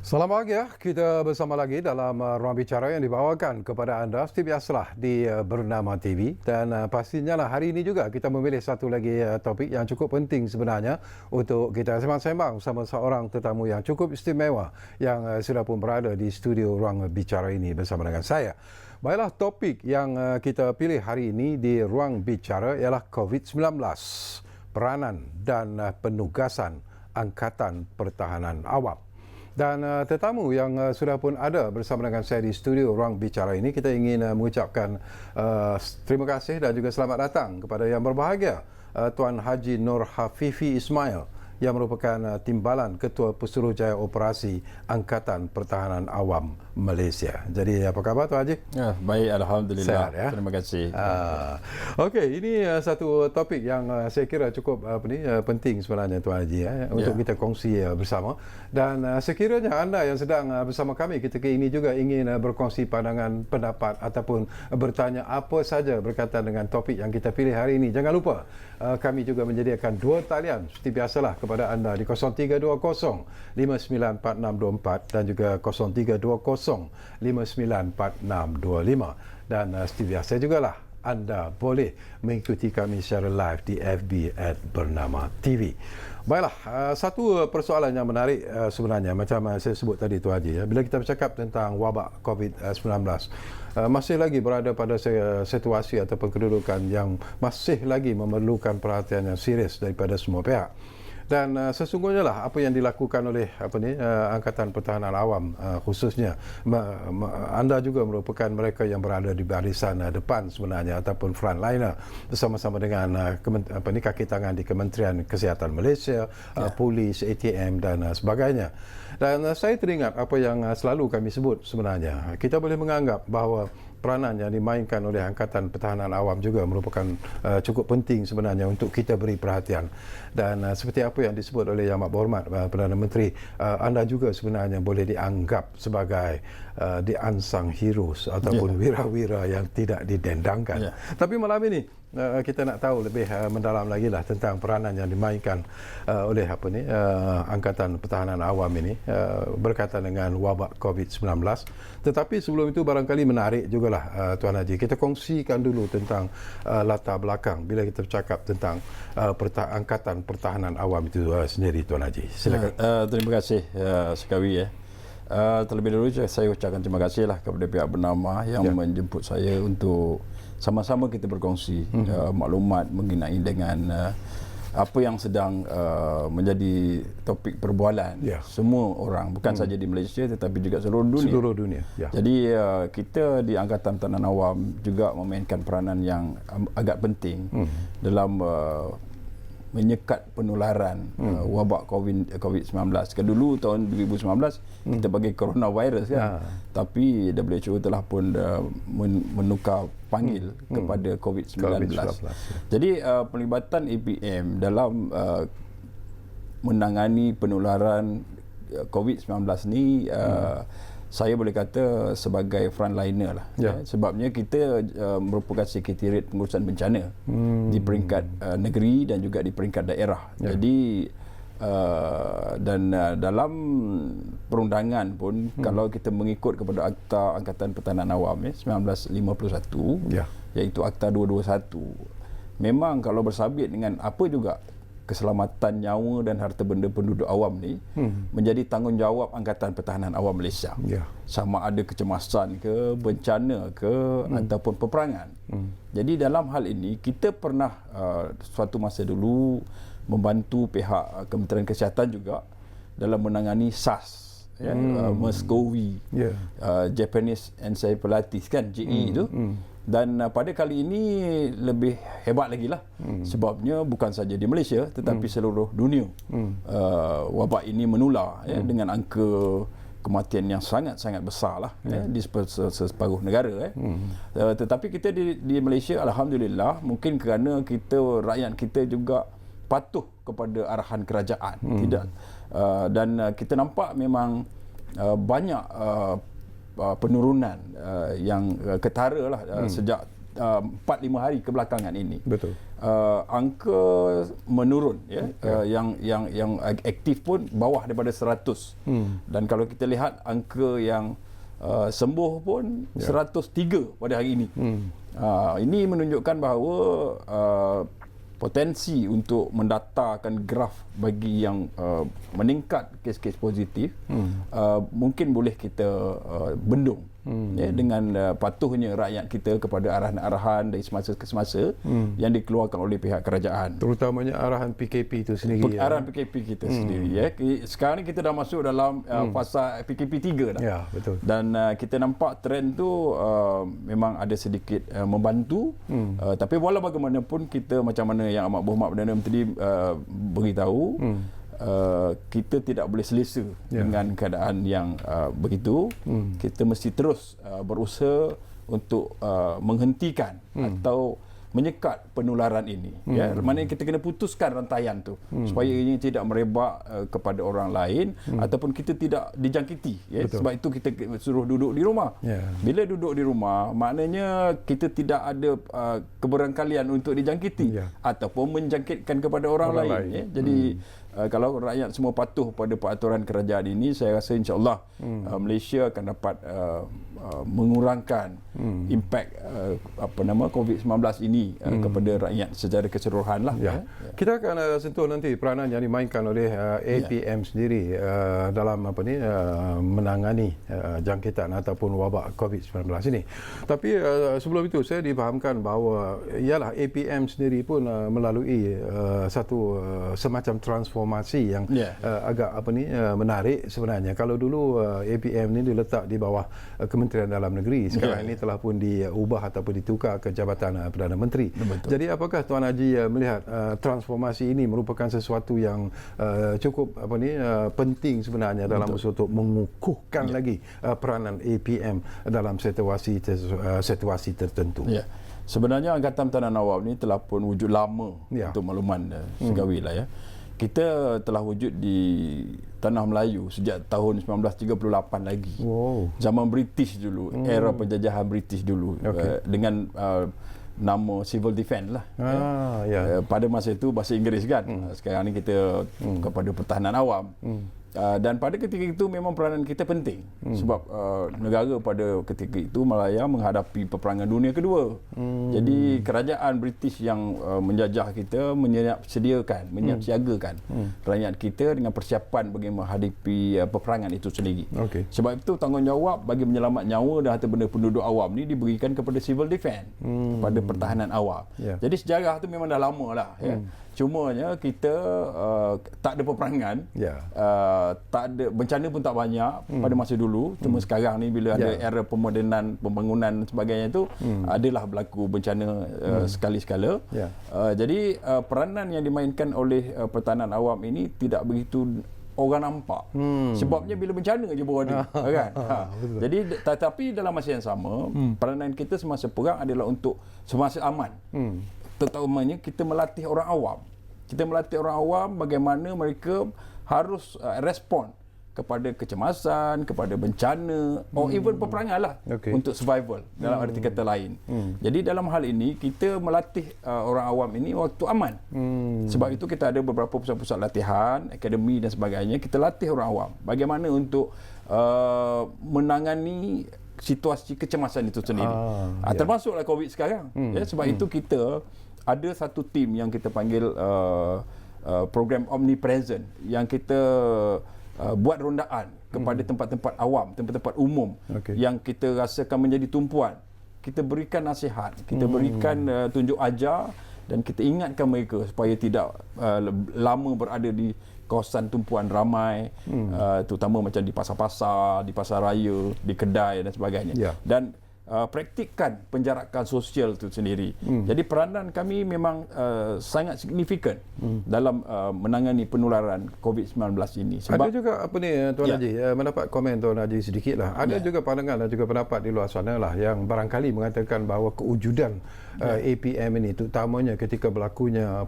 Selamat pagi ya, kita bersama lagi dalam Ruang Bicara yang dibawakan kepada anda seperti biasalah di Bernama TV. Dan pastinya lah hari ini juga kita memilih satu lagi topik yang cukup penting sebenarnya untuk kita sembang-sembang bersama seorang tetamu yang cukup istimewa yang sudah pun berada di studio Ruang Bicara ini bersama dengan saya. Baiklah, topik yang kita pilih hari ini di Ruang Bicara ialah COVID-19, peranan dan penugasan Angkatan Pertahanan Awam. Dan tetamu yang sudah pun ada bersama dengan saya di studio Ruang Bicara ini, kita ingin mengucapkan terima kasih dan juga selamat datang kepada yang berbahagia Tuan Haji Nur Hafifi Ismail yang merupakan Timbalan Ketua Pesuruhjaya Operasi Angkatan Pertahanan Awam Malaysia. Jadi apa khabar Tuan Haji? Ya, baik, alhamdulillah. Sehat, ya? Terima kasih. Okey, ini satu topik yang saya kira cukup penting sebenarnya Tuan Haji untuk kita kongsi bersama. Dan sekiranya anda yang sedang bersama kami ketika ini juga ingin berkongsi pandangan, pendapat ataupun bertanya apa saja berkaitan dengan topik yang kita pilih hari ini, jangan lupa kami juga menyediakan dua talian seperti biasalah kepada anda di 0320 594624 dan juga 0320 594625. Dan seperti biasa jugalah anda boleh mengikuti kami secara live di FB @Bernama TV. Baiklah, satu persoalan yang menarik sebenarnya macam saya sebut tadi Tuan Haji, bila kita bercakap tentang wabak COVID-19, masih lagi berada pada situasi ataupun kedudukan yang masih lagi memerlukan perhatian yang serius daripada semua pihak. Dan sesungguhnya lah apa yang dilakukan oleh Angkatan Pertahanan Awam khususnya anda juga merupakan mereka yang berada di barisan depan sebenarnya ataupun frontliner bersama-sama dengan kaki tangan di Kementerian Kesihatan Malaysia, polis, ATM dan sebagainya. Dan saya teringat apa yang selalu kami sebut sebenarnya. Kita boleh menganggap bahawa peranan yang dimainkan oleh Angkatan Pertahanan Awam juga merupakan cukup penting sebenarnya untuk kita beri perhatian. Dan seperti apa yang disebut oleh Yang Amat Berhormat Perdana Menteri, anda juga sebenarnya boleh dianggap sebagai the unsung heroes ataupun wira-wira yang tidak didendangkan. Tapi malam ini kita nak tahu lebih mendalam lagi lah tentang peranan yang dimainkan oleh Angkatan Pertahanan Awam ini berkaitan dengan wabak COVID-19. Tetapi sebelum itu barangkali menarik jugalah Tuan Haji, kita kongsikan dulu tentang latar belakang bila kita bercakap tentang Angkatan Pertahanan Awam itu sendiri Tuan Haji. Silakan. Terima kasih sekali ya. Terlebih dahulu saya ucapkan terima kasih lah kepada pihak bernama yang menjemput saya untuk sama-sama kita berkongsi maklumat mengenai dengan apa yang sedang menjadi topik perbualan semua orang, bukan saja di Malaysia tetapi juga seluruh dunia. Seluruh dunia. Jadi kita di Angkatan Pertahanan Awam juga memainkan peranan yang agak penting dalam menyekat penularan wabak COVID-19. Dulu tahun 2019 kita bagi coronavirus kan. Tapi WHO telah pun menukar panggil kepada COVID-19. Jadi pelibatan APM dalam menangani penularan COVID-19 ni saya boleh kata sebagai frontliner lah. Sebabnya kita merupakan sekretariat pengurusan bencana di peringkat negeri dan juga di peringkat daerah. Jadi dan dalam perundangan pun kalau kita mengikut kepada Akta Angkatan Pertahanan Awam 1951 iaitu Akta 221, memang kalau bersabit dengan apa juga keselamatan nyawa dan harta benda penduduk awam ni menjadi tanggungjawab Angkatan Pertahanan Awam Malaysia. Sama ada kecemasan ke, bencana ke ataupun peperangan. Jadi dalam hal ini kita pernah suatu masa dulu membantu pihak Kementerian Kesihatan juga dalam menangani SARS, MERS-CoV, Japanese Encephalitis kan, JE itu. Dan pada kali ini lebih hebat lagi lah, sebabnya bukan saja di Malaysia tetapi seluruh dunia wabak ini menular dengan angka kematian yang sangat-sangat besar lah di separuh negara. Tetapi kita di Malaysia alhamdulillah, mungkin kerana rakyat kita juga patuh kepada arahan kerajaan, dan kita nampak memang banyak penurunan yang ketara lah sejak 4-5 hari kebelakangan ini. Betul. Angka menurun yang aktif pun bawah daripada 100. Dan kalau kita lihat angka yang sembuh pun 103 pada hari ini. Ini menunjukkan bahawa potensi untuk mendatarkan graf bagi yang meningkat kes-kes positif mungkin boleh kita bendung dengan patuhnya rakyat kita kepada arahan-arahan dari semasa ke semasa yang dikeluarkan oleh pihak kerajaan, terutamanya arahan PKP itu sendiri. Arahan PKP kita sendiri. Sekarang ni kita dah masuk dalam fasa PKP 3 dah. Ya, betul. Dan kita nampak trend tu memang ada sedikit membantu. Tapi walau bagaimanapun, kita macam mana yang Amat Berhormat Perdana Menteri beritahu, kita tidak boleh selesa dengan keadaan yang begitu. Kita mesti terus berusaha untuk menghentikan atau menyekat penularan ini. Maknanya kita kena putuskan rantaian tu supaya ini tidak merebak kepada orang lain ataupun kita tidak dijangkiti. Sebab itu kita suruh duduk di rumah. Bila duduk di rumah, maknanya kita tidak ada keberangkalian untuk dijangkiti ataupun menjangkitkan kepada orang lain. Jadi kalau rakyat semua patuh pada peraturan kerajaan ini, saya rasa insya-Allah Malaysia akan dapat mengurangkan impak COVID-19 ini kepada rakyat secara keseluruhan lah. Kita akan sentuh nanti peranan yang dimainkan oleh APM sendiri dalam menangani jangkitan ataupun wabak COVID-19 ini. Tapi sebelum itu saya difahamkan bahawa ialah APM sendiri pun melalui satu semacam transformasi yang agak menarik sebenarnya. Kalau dulu APM ini diletak di bawah Kementerian Dalam Negeri, sekarang ini telah pun diubah ataupun ditukar ke Jabatan Perdana Menteri. Betul. Jadi apakah Tuan Haji melihat transformasi ini merupakan sesuatu yang cukup penting sebenarnya dalam usaha untuk mengukuhkan lagi peranan APM dalam situasi tertentu? Sebenarnya Angkatan Pertahanan Awam ni telah pun wujud lama untuk makluman Segawi lah ya. Kita telah wujud di Tanah Melayu sejak tahun 1938 lagi. Zaman British dulu, era penjajahan British dulu, dengan nama Civil Defence lah. Pada masa itu bahasa Inggeris kan. Sekarang ni kita kepada Pertahanan Awam. Dan pada ketika itu memang peranan kita penting sebab negara pada ketika itu Malaya menghadapi peperangan dunia kedua. Jadi kerajaan British yang menjajah kita menyiapsiagakan rakyat kita dengan persiapan bagi menghadapi peperangan itu sendiri. Sebab itu tanggungjawab bagi menyelamat nyawa dan harta benda penduduk awam ni diberikan kepada Civil Defence, kepada pertahanan awam. Jadi sejarah tu memang dah lama lah. Cumanya kita tak ada peperangan, tak ada bencana pun tak banyak pada masa dulu. Cuma sekarang ni bila ada era pemodenan, pembangunan dan sebagainya tu, adalah berlaku bencana sekali-sekala. Jadi peranan yang dimainkan oleh pertahanan awam ini tidak begitu orang nampak. Sebabnya bila bencana je baru ada, kan? Jadi tetapi dalam masa yang sama, peranan kita semasa perang adalah untuk semasa aman. Terutamanya kita melatih orang awam. Kita melatih orang awam bagaimana mereka harus respon kepada kecemasan, kepada bencana, or even peperangan lah, untuk survival dalam arti kata lain. Jadi dalam hal ini kita melatih orang awam ini waktu aman. Sebab itu kita ada beberapa pusat-pusat latihan, akademi dan sebagainya. Kita latih orang awam bagaimana untuk menangani situasi kecemasan itu sendiri. Termasuklah COVID sekarang. Sebab itu kita ada satu tim yang kita panggil program Omnipresent, yang kita buat rondaan kepada tempat-tempat awam, tempat-tempat umum yang kita rasakan menjadi tumpuan. Kita berikan nasihat, kita berikan tunjuk ajar dan kita ingatkan mereka supaya tidak lama berada di kawasan tumpuan ramai, terutama macam di pasar-pasar, di pasar raya, di kedai dan sebagainya. Dan praktikkan penjarakan sosial itu sendiri. Jadi peranan kami memang sangat signifikan dalam menangani penularan COVID-19 ini. Sebab ada juga Tuan Haji, mendapat komen Tuan Haji sedikit lah. Ada juga pandangan dan juga pendapat di luar sana lah yang barangkali mengatakan bahawa kewujudan APM ini, terutamanya ketika berlakunya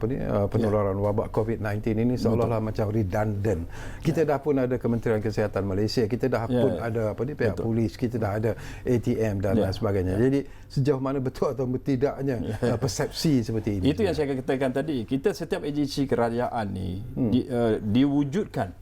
penularan wabak COVID-19 ini seolah-olah macam redundant. Kita dah pun ada Kementerian Kesihatan Malaysia, kita dah pun ada pihak polis, kita dah ada ATM dan sebagainya. Jadi sejauh mana betul atau tidaknya persepsi seperti ini. Itu yang saya katakan tadi. Kita setiap agensi kerajaan ni diwujudkan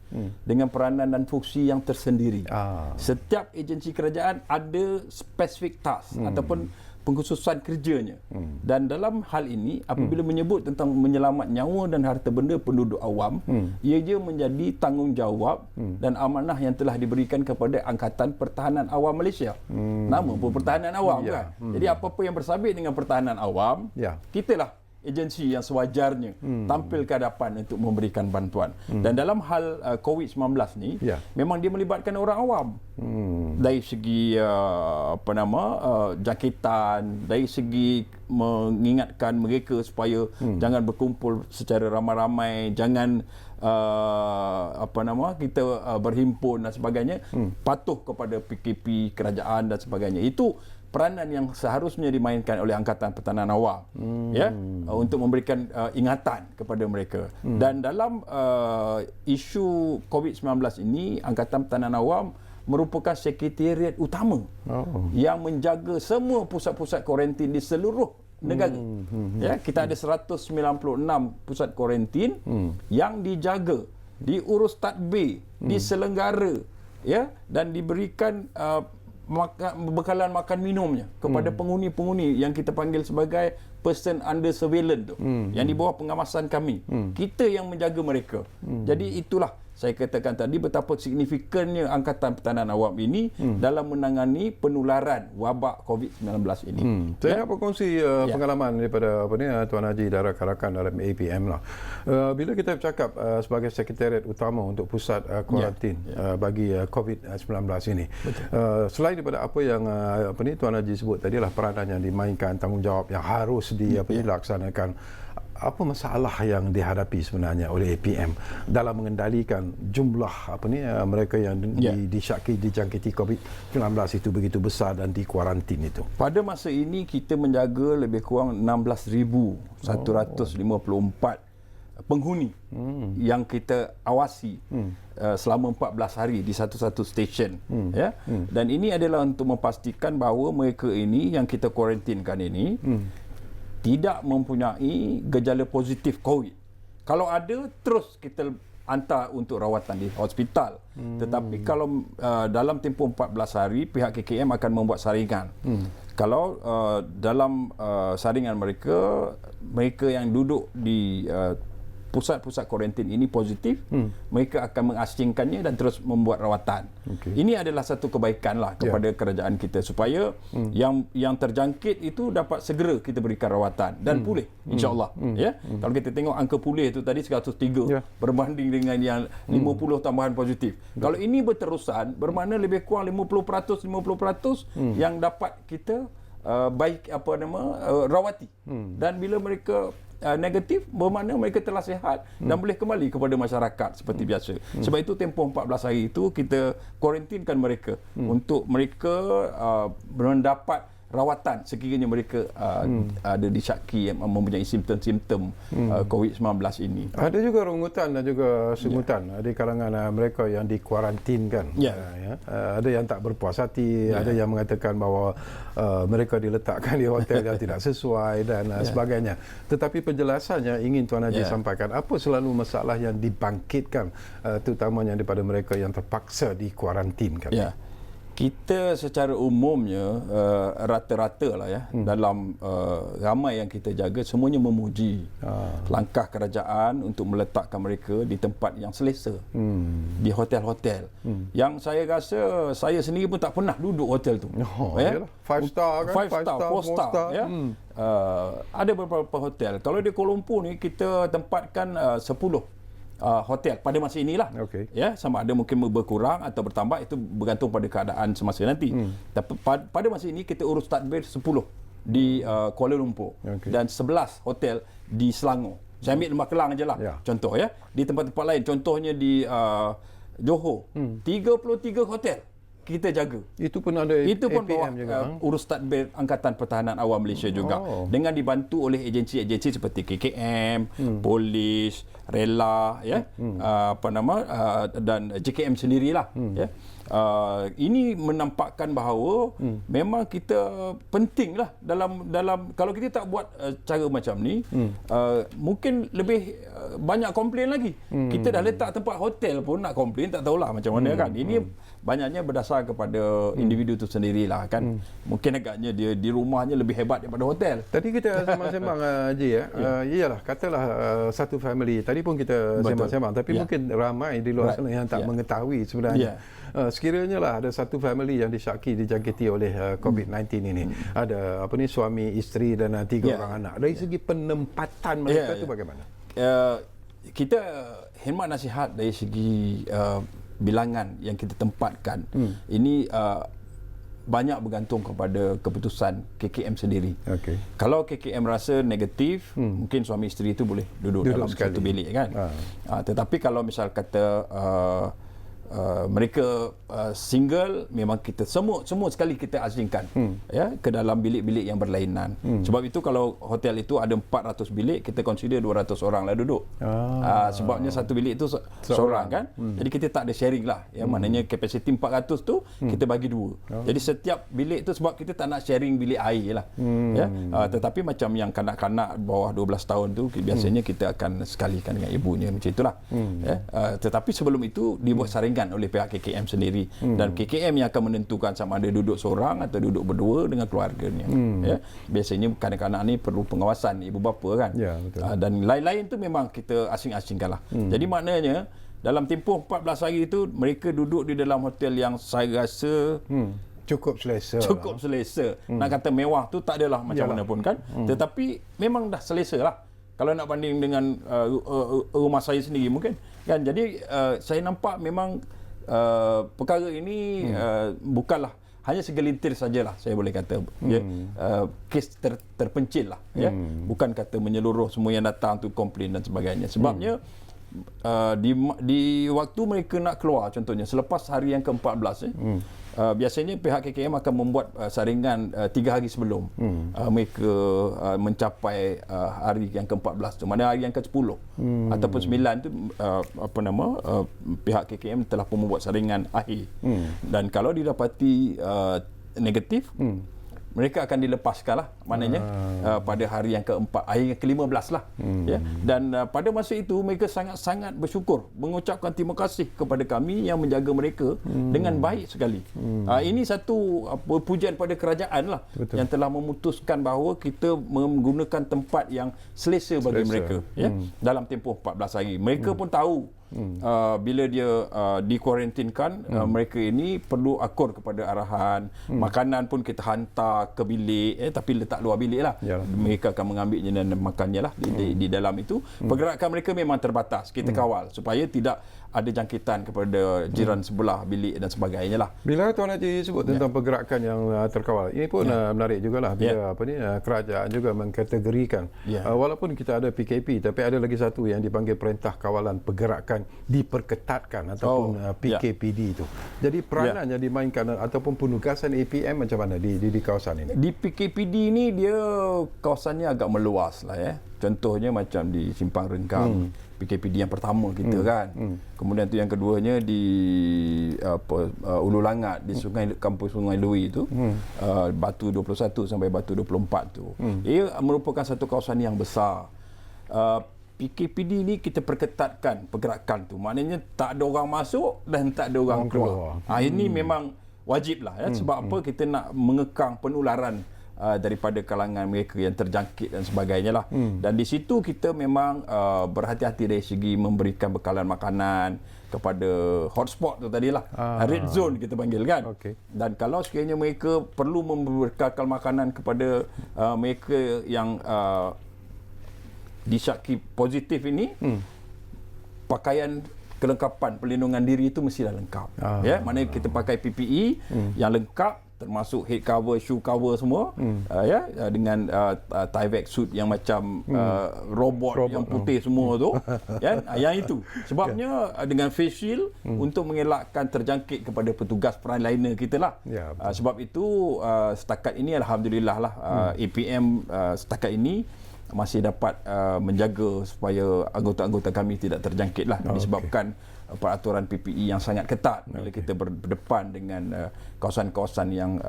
dengan peranan dan fungsi yang tersendiri. Setiap agensi kerajaan ada spesifik task ataupun pengkhususan kerjanya. Dan dalam hal ini apabila menyebut tentang menyelamat nyawa dan harta benda penduduk awam, ia je menjadi tanggungjawab dan amanah yang telah diberikan kepada Angkatan Pertahanan Awam Malaysia. Nama pun Pertahanan Awam kan. Jadi apa-apa yang bersabit dengan pertahanan awam, kitalah agensi yang sewajarnya tampil ke hadapan untuk memberikan bantuan. Dan dalam hal COVID-19 ni memang dia melibatkan orang awam. Dari segi jangkitan, dari segi mengingatkan mereka supaya jangan berkumpul secara ramai-ramai, jangan kita berhimpun dan sebagainya, patuh kepada PKP kerajaan dan sebagainya. Itu peranan yang seharusnya dimainkan oleh Angkatan Pertahanan Awam untuk memberikan ingatan kepada mereka. Dan dalam isu COVID-19 ini, Angkatan Pertahanan Awam merupakan sekretariat utama yang menjaga semua pusat-pusat kuarantin di seluruh negara. Kita ada 196 pusat kuarantin yang dijaga, diurus tadbir, diselenggara, dan diberikan bekalan makan minumnya kepada penghuni-penghuni yang kita panggil sebagai person under surveillance tu, yang di bawah pengawasan kami. Kita yang menjaga mereka. Jadi itulah saya katakan tadi betapa signifikannya Angkatan Pertahanan Awam ini dalam menangani penularan wabak COVID-19 ini. Saya nak berkongsi pengalaman daripada Tuan Haji Dara Karakan dalam APM lah. Bila kita bercakap sebagai sekretariat utama untuk pusat kuarantin bagi COVID-19 ini, selain daripada apa yang Tuan Haji sebut tadi lah, peranan yang dimainkan, tanggungjawab yang harus dilaksanakan, apa masalah yang dihadapi sebenarnya oleh APM dalam mengendalikan jumlah mereka yang dijangkiti COVID-19 itu begitu besar dan dikuarantin itu? Pada masa ini kita menjaga lebih kurang 16,154 penghuni yang kita awasi selama 14 hari di satu-satu stesen. Dan ini adalah untuk memastikan bahawa mereka ini yang kita kuarantinkan ini tidak mempunyai gejala positif COVID. Kalau ada, terus kita hantar untuk rawatan di hospital. Tetapi kalau dalam tempoh 14 hari, pihak KKM akan membuat saringan. Kalau dalam saringan mereka yang duduk di pusat-pusat kuarantin ini positif, mereka akan mengasingkannya dan terus membuat rawatan. Ini adalah satu kebaikan lah kepada kerajaan kita, supaya yang terjangkit itu dapat segera kita berikan rawatan dan pulih, insya-Allah. Kalau kita tengok angka pulih itu tadi 103 berbanding dengan yang 50 tambahan positif. Kalau ini berterusan, bermakna lebih kurang 50% yang dapat kita rawati. Dan bila mereka negatif, bermakna mereka telah sihat dan boleh kembali kepada masyarakat seperti biasa. Sebab itu tempoh 14 hari itu kita kuarantinkan mereka untuk mereka mendapat rawatan sekiranya mereka ada disyaki yang mempunyai simptom-simptom COVID-19 ini. Ada juga rungutan dan juga sungutan di kalangan mereka yang dikuarantinkan. Ada yang tak berpuas hati, ada yang mengatakan bahawa mereka diletakkan di hotel yang tidak sesuai dan sebagainya. Tetapi penjelasannya ingin Tuan Haji sampaikan, apa selalu masalah yang dibangkitkan terutamanya daripada mereka yang terpaksa dikuarantinkan? Kita secara umumnya rata-rata lah dalam ramai yang kita jaga semuanya memuji langkah kerajaan untuk meletakkan mereka di tempat yang selesa, di hotel-hotel yang saya rasa saya sendiri pun tak pernah duduk hotel tu. 5 star kan? 5 star, 4 star ada beberapa hotel. Kalau di Kuala Lumpur ni kita tempatkan 10 hotel pada masa inilah. Sama ada mungkin berkurang atau bertambah, itu bergantung pada keadaan semasa nanti. Tapi pada masa ini kita urus tadbir 10 di Kuala Lumpur dan 11 hotel di Selangor. Saya ambil Lembah Kelang ajalah contoh Di tempat-tempat lain, contohnya di Johor, 33 hotel kita jaga. Itu pun ada Itu pun bawah APM juga. urus tadbir Angkatan Pertahanan Awam Malaysia juga. Dengan dibantu oleh agensi-agensi seperti KKM, Polis, Rela, ya, dan JKM sendirilah. Ya. Ini menampakkan bahawa memang kita pentinglah dalam kalau kita tak buat cara macam ni, mungkin lebih banyak komplain lagi. Kita dah letak tempat hotel pun nak komplain tak tahulah macam mana kan. Ini banyaknya berdasar kepada individu itu sendirilah kan. Mungkin agaknya dia di rumahnya lebih hebat daripada hotel. Tadi kita sembang-sembang Haji ya. Iyalah katalah satu family. Tadi pun kita sembang-sembang tapi mungkin ramai di luar sana yang tak mengetahui sebenarnya. Sekiranya lah ada satu family yang disyaki dijangkiti oleh COVID-19 ini. Ada suami, isteri dan 3 orang anak. Dari segi penempatan mereka itu bagaimana? Kita khidmat nasihat dari segi bilangan yang kita tempatkan. Ini banyak bergantung kepada keputusan KKM sendiri. Okay. Kalau KKM rasa negatif, mungkin suami isteri itu boleh duduk dalam sekali. Satu bilik kan. Tetapi kalau misal kata mereka single, memang kita semua sekali kita asingkan ya ke dalam bilik-bilik yang berlainan. Sebab itu kalau hotel itu ada 400 bilik, kita consider 200 orang lah duduk. Sebabnya satu bilik itu seorang kan. Jadi kita tak ada sharing lah. Ya, maknanya kapasiti 400 tu kita bagi 2. Jadi setiap bilik tu sebab kita tak nak sharing bilik air lah. Ya. Tetapi macam yang kanak-kanak bawah 12 tahun tu biasanya kita akan sekalikan dengan ibunya macam itulah. Ya. Tetapi sebelum itu dibuat saringan oleh pihak KKM sendiri dan KKM yang akan menentukan sama ada duduk seorang atau duduk berdua dengan keluarganya. Ya. Biasanya kanak-kanak ni perlu pengawasan ibu bapa kan. Ya, dan lain-lain tu memang kita asing-asingkanlah. Jadi maknanya dalam tempoh 14 hari itu mereka duduk di dalam hotel yang saya rasa cukup selesa. Cukup selesa. Nak kata mewah tu tak adalah macam mana pun kan. Tetapi memang dah selesa lah. Kalau nak banding dengan rumah saya sendiri mungkin kan. Jadi saya nampak memang perkara ini bukanlah hanya segelintir sajalah saya boleh kata. Ya, kes terpencil lah. Ya. Bukan kata menyeluruh semua yang datang tu komplain dan sebagainya. Sebabnya di waktu mereka nak keluar, contohnya selepas hari yang ke-14 biasanya pihak KKM akan membuat saringan 3 hari sebelum mereka mencapai hari yang ke-14 tu, mana hari yang ke-10 ataupun 9 tu pihak KKM telah pun membuat saringan akhir. Dan kalau didapati negatif, mereka akan dilepaskan lah, maknanya pada hari yang hari yang ke-15 lah. Ya. Dan pada masa itu mereka sangat-sangat bersyukur, mengucapkan terima kasih kepada kami yang menjaga mereka dengan baik sekali. Ini satu pujian pada kerajaan lah. Betul. Yang telah memutuskan bahawa kita menggunakan tempat yang selesa bagi mereka ya, dalam tempoh 14 hari. Mereka pun tahu bila dia dikuarantinkan, mereka ini perlu akur kepada arahan. Makanan pun kita hantar ke bilik, tapi letak luar bilik lah. Mereka akan mengambilnya dan makannya lah di dalam itu. Pergerakan mereka memang terbatas, kita kawal supaya tidak ada jangkitan kepada jiran sebelah bilik dan sebagainya lah. Bila Tuan Haji sebut tentang pergerakan yang terkawal, ini pun menarik jugalah bila kerajaan juga mengkategorikan walaupun kita ada PKP, tapi ada lagi satu yang dipanggil Perintah Kawalan Pergerakan Diperketatkan ataupun PKPD itu. Jadi peranan yang dimainkan ataupun penugasan APM macam mana di kawasan ini? Di PKPD ni dia kawasannya agak meluas lah ya. Contohnya macam di Simpang Rengkang, PKPD yang pertama kita kan. Kemudian tu yang keduanya di Ulu Langat, di kampus Sungai Lui tu, Batu 21 sampai Batu 24 tu. Ia merupakan satu kawasan yang besar. PKPD ni kita perketatkan pergerakan tu. Maknanya tak ada orang masuk dan tak ada orang keluar. Ini memang wajib lah ya. Sebab apa? Kita nak mengekang penularan daripada kalangan mereka yang terjangkit dan sebagainya lah. Dan di situ kita memang berhati-hati dari segi memberikan bekalan makanan kepada hotspot tu tadilah, red zone kita panggil kan. Dan kalau sekiranya mereka perlu membekalkan makanan kepada mereka yang disyaki positif ini, pakaian kelengkapan perlindungan diri itu mestilah lengkap. Ya, maknanya kita pakai PPE yang lengkap, termasuk head cover, shoe cover semua, dengan Tyvek suit yang macam robot yang putih semua tu, kan? Yang itu sebabnya dengan face shield untuk mengelakkan terjangkit kepada petugas frontliner kita lah. Sebab itu setakat ini alhamdulillah lah APM setakat ini masih dapat menjaga supaya anggota-anggota kami tidak terjangkit lah, disebabkan peraturan PPE yang sangat ketat bila kita berdepan dengan kawasan-kawasan yang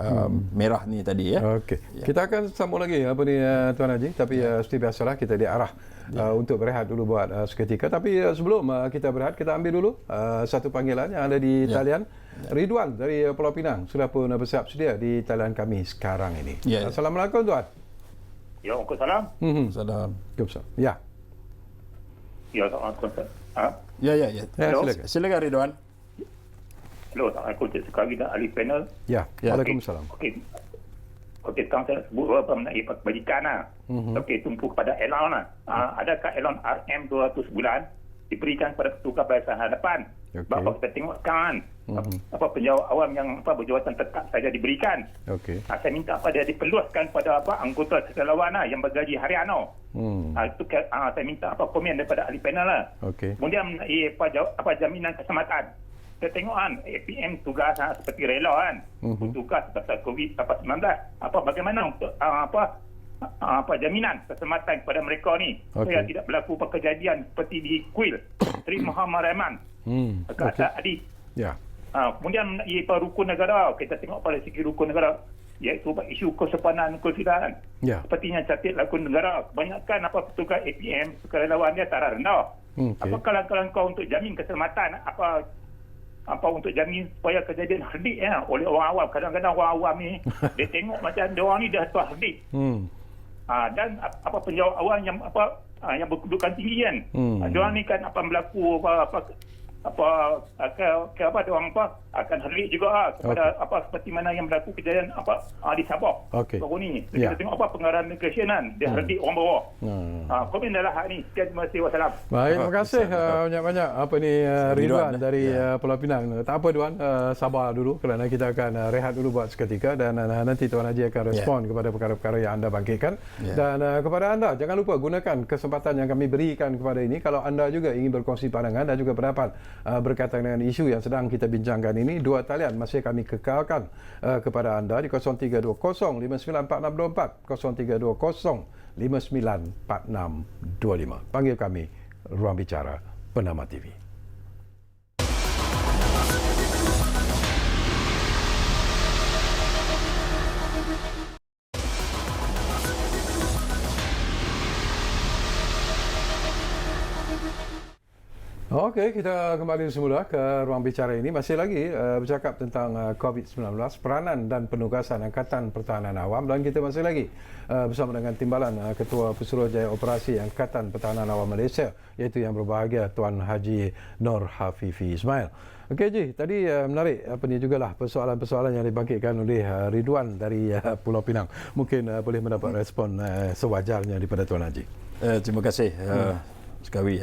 merah ni tadi ya. Kita akan sambung lagi apa ni Tuan Haji, tapi seperti biasalah kita diarah untuk berehat dulu buat seketika, tapi sebelum kita berehat kita ambil dulu satu panggilan yang ada di talian. Ridwan dari Pulau Pinang sudah pun bersiap sedia di talian kami sekarang ini. Assalamualaikum Tuan. Ya, Waalaikumsalam. Salam. Ya. Ya, Assalamualaikum. Ya. Silakan Ridwan. Hello, Assalamualaikum. Cik Sekali dan ahli panel. Waalaikumsalam. Okey, sekarang saya sebut beberapa mengenai kebajikan lah. Tumpu kepada Elon lah. Adakah Elon RM200 bulan diberikan kepada petugas barisan hadapan? Bapak kita tengok sekarang penjawat awam yang berjawatan tetap saja diberikan. Saya minta dia dipeluaskan pada anggota keseluruhan yang bergaji harian. Itu saya minta komen daripada ahli panel lah. Kemudian jaminan keselamatan. Kita tengok APM tugas seperti rela tugas pasal COVID-19. Bagaimana untuk jaminan keselamatan kepada mereka ni supaya tidak berlaku kejadian seperti di Kuil Sri Muhammad Rahman Adi. Kemudian rukun negara, kita tengok pada segi rukun negara, iaitu isu kesopanan kesudahan. Sepertinya catat lakon negara, kebanyakan petugas APM sukarelawan dia taraf rendah. Apakah langkah-langkah untuk jamin keselamatan, untuk jamin supaya kejadian herdik oleh orang awam? Kadang-kadang orang awam ni dia tengok macam dia orang ni dah tuah herdik. Dan penjawat awam yang yang berkedudukan tinggi kan. Dia orang ni kan berlaku dia orang akan herdik juga kepada seperti mana yang berlaku kejadian di Sabah. Baru ni kita tengok pengarah migration kan dia herdik orang bawah. Komen dalam hal ni. Terima kasih. Wassalam. Baik, terima kasih banyak-banyak Ridwan dari Pulau Pinang. Tak apa Tuan, sabar dulu kerana kita akan rehat dulu buat seketika dan nanti Tuan Haji akan respon kepada perkara-perkara yang anda bangkitkan. Dan kepada anda jangan lupa gunakan kesempatan yang kami berikan kepada ini kalau anda juga ingin berkongsi pandangan dan juga pendapat berkaitan dengan isu yang sedang kita bincangkan ini. Dua talian masih kami kekalkan kepada anda di 0320 594624, 0320 594625. Panggil kami Ruang Bicara Bernama TV. Okey, kita kembali semula ke ruang bicara ini. Masih lagi bercakap tentang COVID-19, peranan dan penugasan Angkatan Pertahanan Awam, dan kita masih lagi bersama dengan timbalan Ketua Pesuruhjaya Operasi Angkatan Pertahanan Awam Malaysia, iaitu yang berbahagia Tuan Haji Nur Hafifi Ismail. Okey Ji, tadi menarik jugalah persoalan-persoalan yang dibangkitkan oleh Ridwan dari Pulau Pinang. Mungkin boleh mendapat respon sewajarnya daripada Tuan Haji. Terima kasih. Sekawi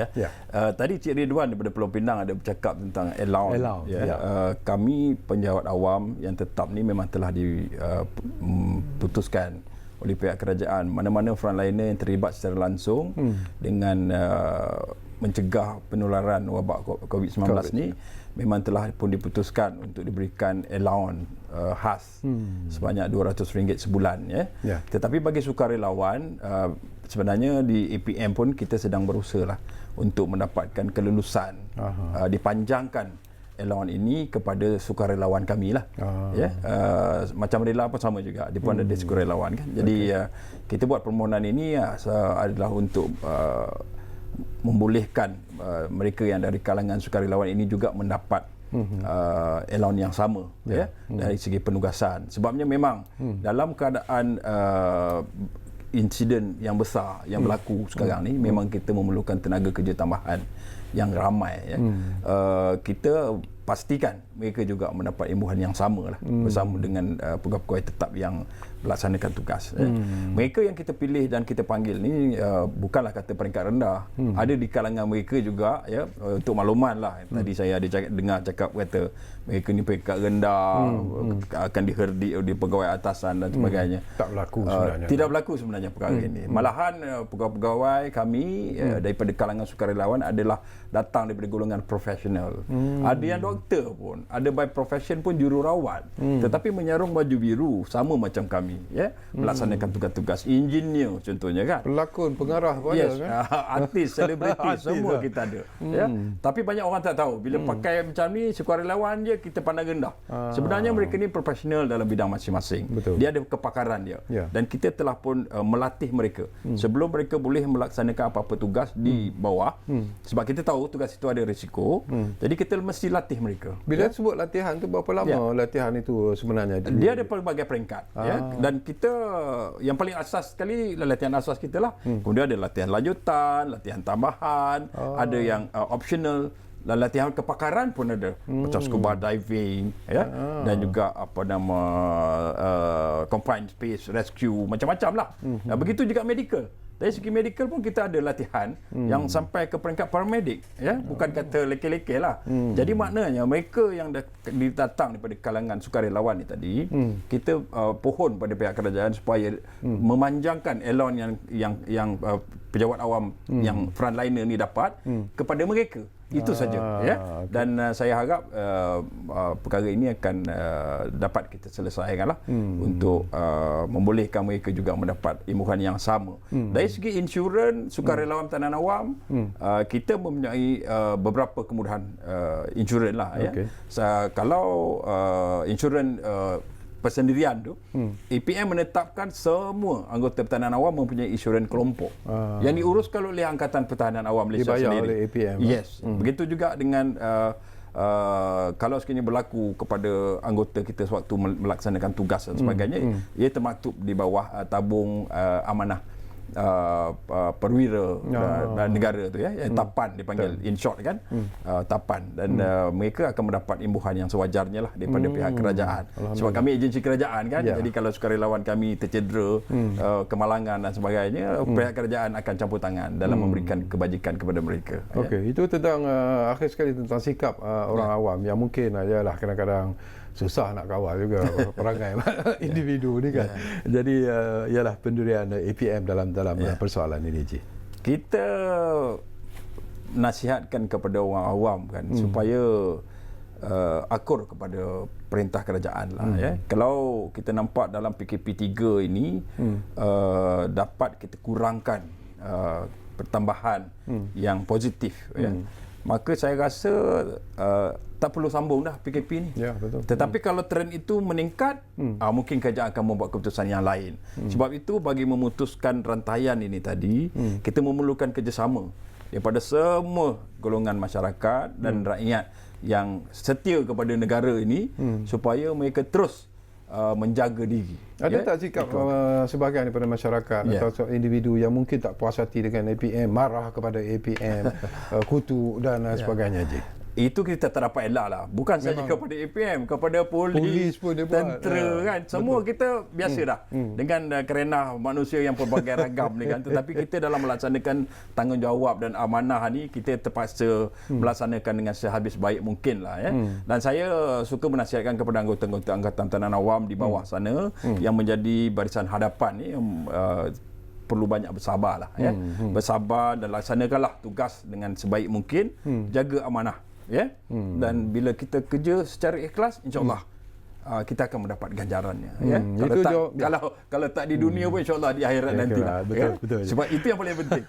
tadi Cik Ridwan daripada Pulau Pinang ada bercakap tentang allowance. Kami penjawat awam yang tetap ni memang telah diputuskan oleh pihak kerajaan. Mana-mana frontliner yang terlibat secara langsung dengan mencegah penularan wabak COVID-19 ni memang telah pun diputuskan untuk diberikan allowance khas sebanyak RM200 sebulan. Tetapi bagi sukarelawan, sebenarnya di APM pun kita sedang berusaha lah untuk mendapatkan kelulusan, dipanjangkan allowance ini kepada sukarelawan kami lah. Macam rela pun sama juga, dia pun ada sukarelawan kan. Jadi kita buat permohonan ini adalah untuk membolehkan mereka yang dari kalangan sukarelawan ini juga mendapat allowance yang sama dari segi penugasan. Sebabnya memang dalam keadaan insiden yang besar yang berlaku sekarang ni, memang kita memerlukan tenaga kerja tambahan yang ramai. Kita pastikan mereka juga mendapat imbuhan yang sama lah bersama dengan pegawai-pegawai tetap yang melaksanakan tugas. Mereka yang kita pilih dan kita panggil ni bukanlah kata peringkat rendah. Ada di kalangan mereka juga ya, untuk makluman lah. Tadi saya ada dengar cakap kata mereka ni peringkat rendah, akan diherdik oleh pegawai atasan dan sebagainya. Tak berlaku sebenarnya. Tidak berlaku sebenarnya perkara ini. Malahan pegawai-pegawai kami daripada kalangan sukarelawan adalah datang daripada golongan profesional. Ada yang doktor pun, ada by profession pun jururawat, tetapi menyarung baju biru sama macam kami, ya, melaksanakan tugas-tugas engineer contohnya kan. Pelakon, pengarah pun Yes, ada kan. artis, selebriti semua kita ada. Ya. Tapi banyak orang tak tahu bila pakai macam ni sukarelawan je kita pandang rendah. Sebenarnya mereka ni profesional dalam bidang masing-masing. Betul. Dia ada kepakaran dia. Ya. Dan kita telah pun melatih mereka sebelum mereka boleh melaksanakan apa-apa tugas di bawah. Sebab kita tahu tugas itu ada risiko. Jadi kita mesti latih mereka. Bila sebut latihan tu berapa lama latihan itu sebenarnya? Dia ada pelbagai peringkat ya. Dan kita yang paling asas sekali latihan asas kita lah. Kemudian ada latihan lanjutan, latihan tambahan, ada yang optional. Dan latihan kepakaran pun ada macam scuba diving ya, dan juga apa nama confined space rescue, macam-macam lah. Begitu juga medical. Dari segi medical pun kita ada latihan yang sampai ke peringkat paramedik ya, bukan kata leke-leke lah. Jadi maknanya mereka yang datang daripada kalangan sukarelawan ni tadi, kita pohon pada pihak kerajaan supaya memanjangkan elon yang pejabat awam yang frontliner ni dapat kepada mereka. Itu saja ya. Dan saya harap perkara ini akan dapat kita selesaikanlah untuk membolehkan mereka juga mendapat imbuhan yang sama. Dari segi insurans sukarelawan tahanan awam, kita mempunyai beberapa kemudahan insurans lah ya. Kalau insurans persendirian tu, APM menetapkan semua anggota pertahanan awam mempunyai insurans kelompok yang diuruskan oleh Angkatan Pertahanan Awam Malaysia dibayar sendiri. oleh APM. Yes. Begitu juga dengan kalau sekiranya berlaku kepada anggota kita sewaktu melaksanakan tugas dan sebagainya, ia termaktub di bawah tabung amanah perwira negara tu ya, tapan dipanggil in short kan, tapan, dan mereka akan mendapat imbuhan yang sewajarnya lah daripada pihak kerajaan, sebab kami agensi kerajaan kan. Jadi kalau sukarelawan kami tercedera, kemalangan dan sebagainya, pihak kerajaan akan campur tangan dalam memberikan kebajikan kepada mereka. Okey, itu tentang akhir sekali tentang sikap orang awam yang mungkin ialah kadang-kadang susah nak kawal juga perangai individu ni kan. Jadi ialah pendirian APM dalam persoalan ini, Ji. Kita nasihatkan kepada orang awam kan supaya akur kepada perintah kerajaan lah ya. Kalau kita nampak dalam PKP 3 ini dapat kita kurangkan pertambahan yang positif ya, maka saya rasa tak perlu sambung dah PKP ni. Ya, betul. Tetapi kalau trend itu meningkat, mungkin kerajaan akan membuat keputusan yang lain. Sebab itu bagi memutuskan rantaian ini tadi, kita memerlukan kerjasama daripada semua golongan masyarakat dan rakyat yang setia kepada negara ini, supaya mereka terus menjaga diri. Ada tak sikap sebahagian daripada masyarakat atau individu yang mungkin tak puas hati dengan APM, marah kepada APM, kutuk dan sebagainya, Ji? Itu kita tak dapat elak lah. Bukan saja kepada APM, kepada polis pun dia buat. tentera kan. Semua kita biasa dah dengan kerenah manusia yang pelbagai ragam ni kan. Tetapi kita dalam melaksanakan tanggungjawab dan amanah ni, kita terpaksa melaksanakan dengan sehabis baik mungkin lah ya. Dan saya suka menasihatkan kepada anggota-anggota Angkatan Pertahanan Awam di bawah sana yang menjadi barisan hadapan ni, perlu banyak bersabarlah ya. Bersabar dan laksanakanlah tugas dengan sebaik mungkin, jaga amanah ya. Dan bila kita kerja secara ikhlas, insya-Allah kita akan mendapat ganjarannya ya. Kalau tak di dunia pun insya-Allah di akhirat nantilah. Betul. Sebab itu yang paling penting.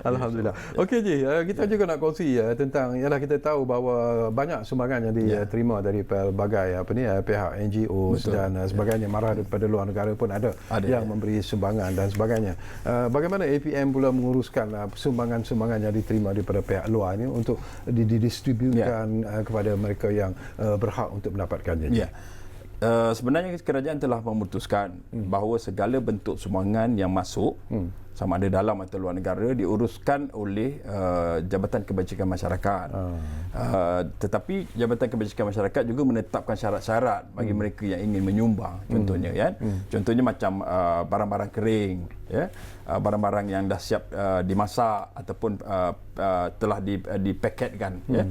Alhamdulillah. Okey, Ji, kita juga nak kongsi tentang, ialah kita tahu bahawa banyak sumbangan yang diterima dari pelbagai pihak NGO dan sebagainya, marah daripada luar negara pun ada yang memberi sumbangan dan sebagainya. Bagaimana APM pula menguruskan sumbangan-sumbangan yang diterima daripada pihak luar ini untuk didistribusikan kepada mereka yang berhak untuk mendapatkannya? Sebenarnya kerajaan telah memutuskan bahawa segala bentuk sumbangan yang masuk sama ada dalam atau luar negara diuruskan oleh Jabatan Kebajikan Masyarakat. Tetapi Jabatan Kebajikan Masyarakat juga menetapkan syarat-syarat bagi mereka yang ingin menyumbang. Contohnya kan, contohnya macam barang-barang kering, ya, barang-barang yang dah siap dimasak ataupun telah dipaketkan, ya.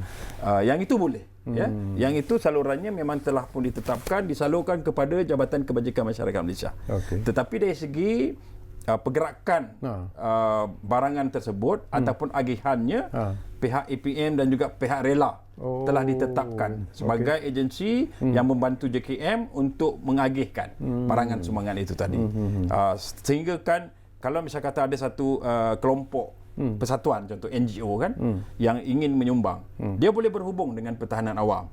Yang itu boleh. Ya, yang itu salurannya memang telah pun ditetapkan, disalurkan kepada Jabatan Kebajikan Masyarakat Malaysia. Tetapi dari segi pergerakan barangan tersebut ataupun agihannya, pihak APM dan juga pihak rela telah ditetapkan sebagai agensi yang membantu JKM untuk mengagihkan barangan sumbangan itu tadi. Sehingga kan kalau misalnya kata ada satu kelompok persatuan, contoh NGO kan, yang ingin menyumbang, dia boleh berhubung dengan Pertahanan Awam,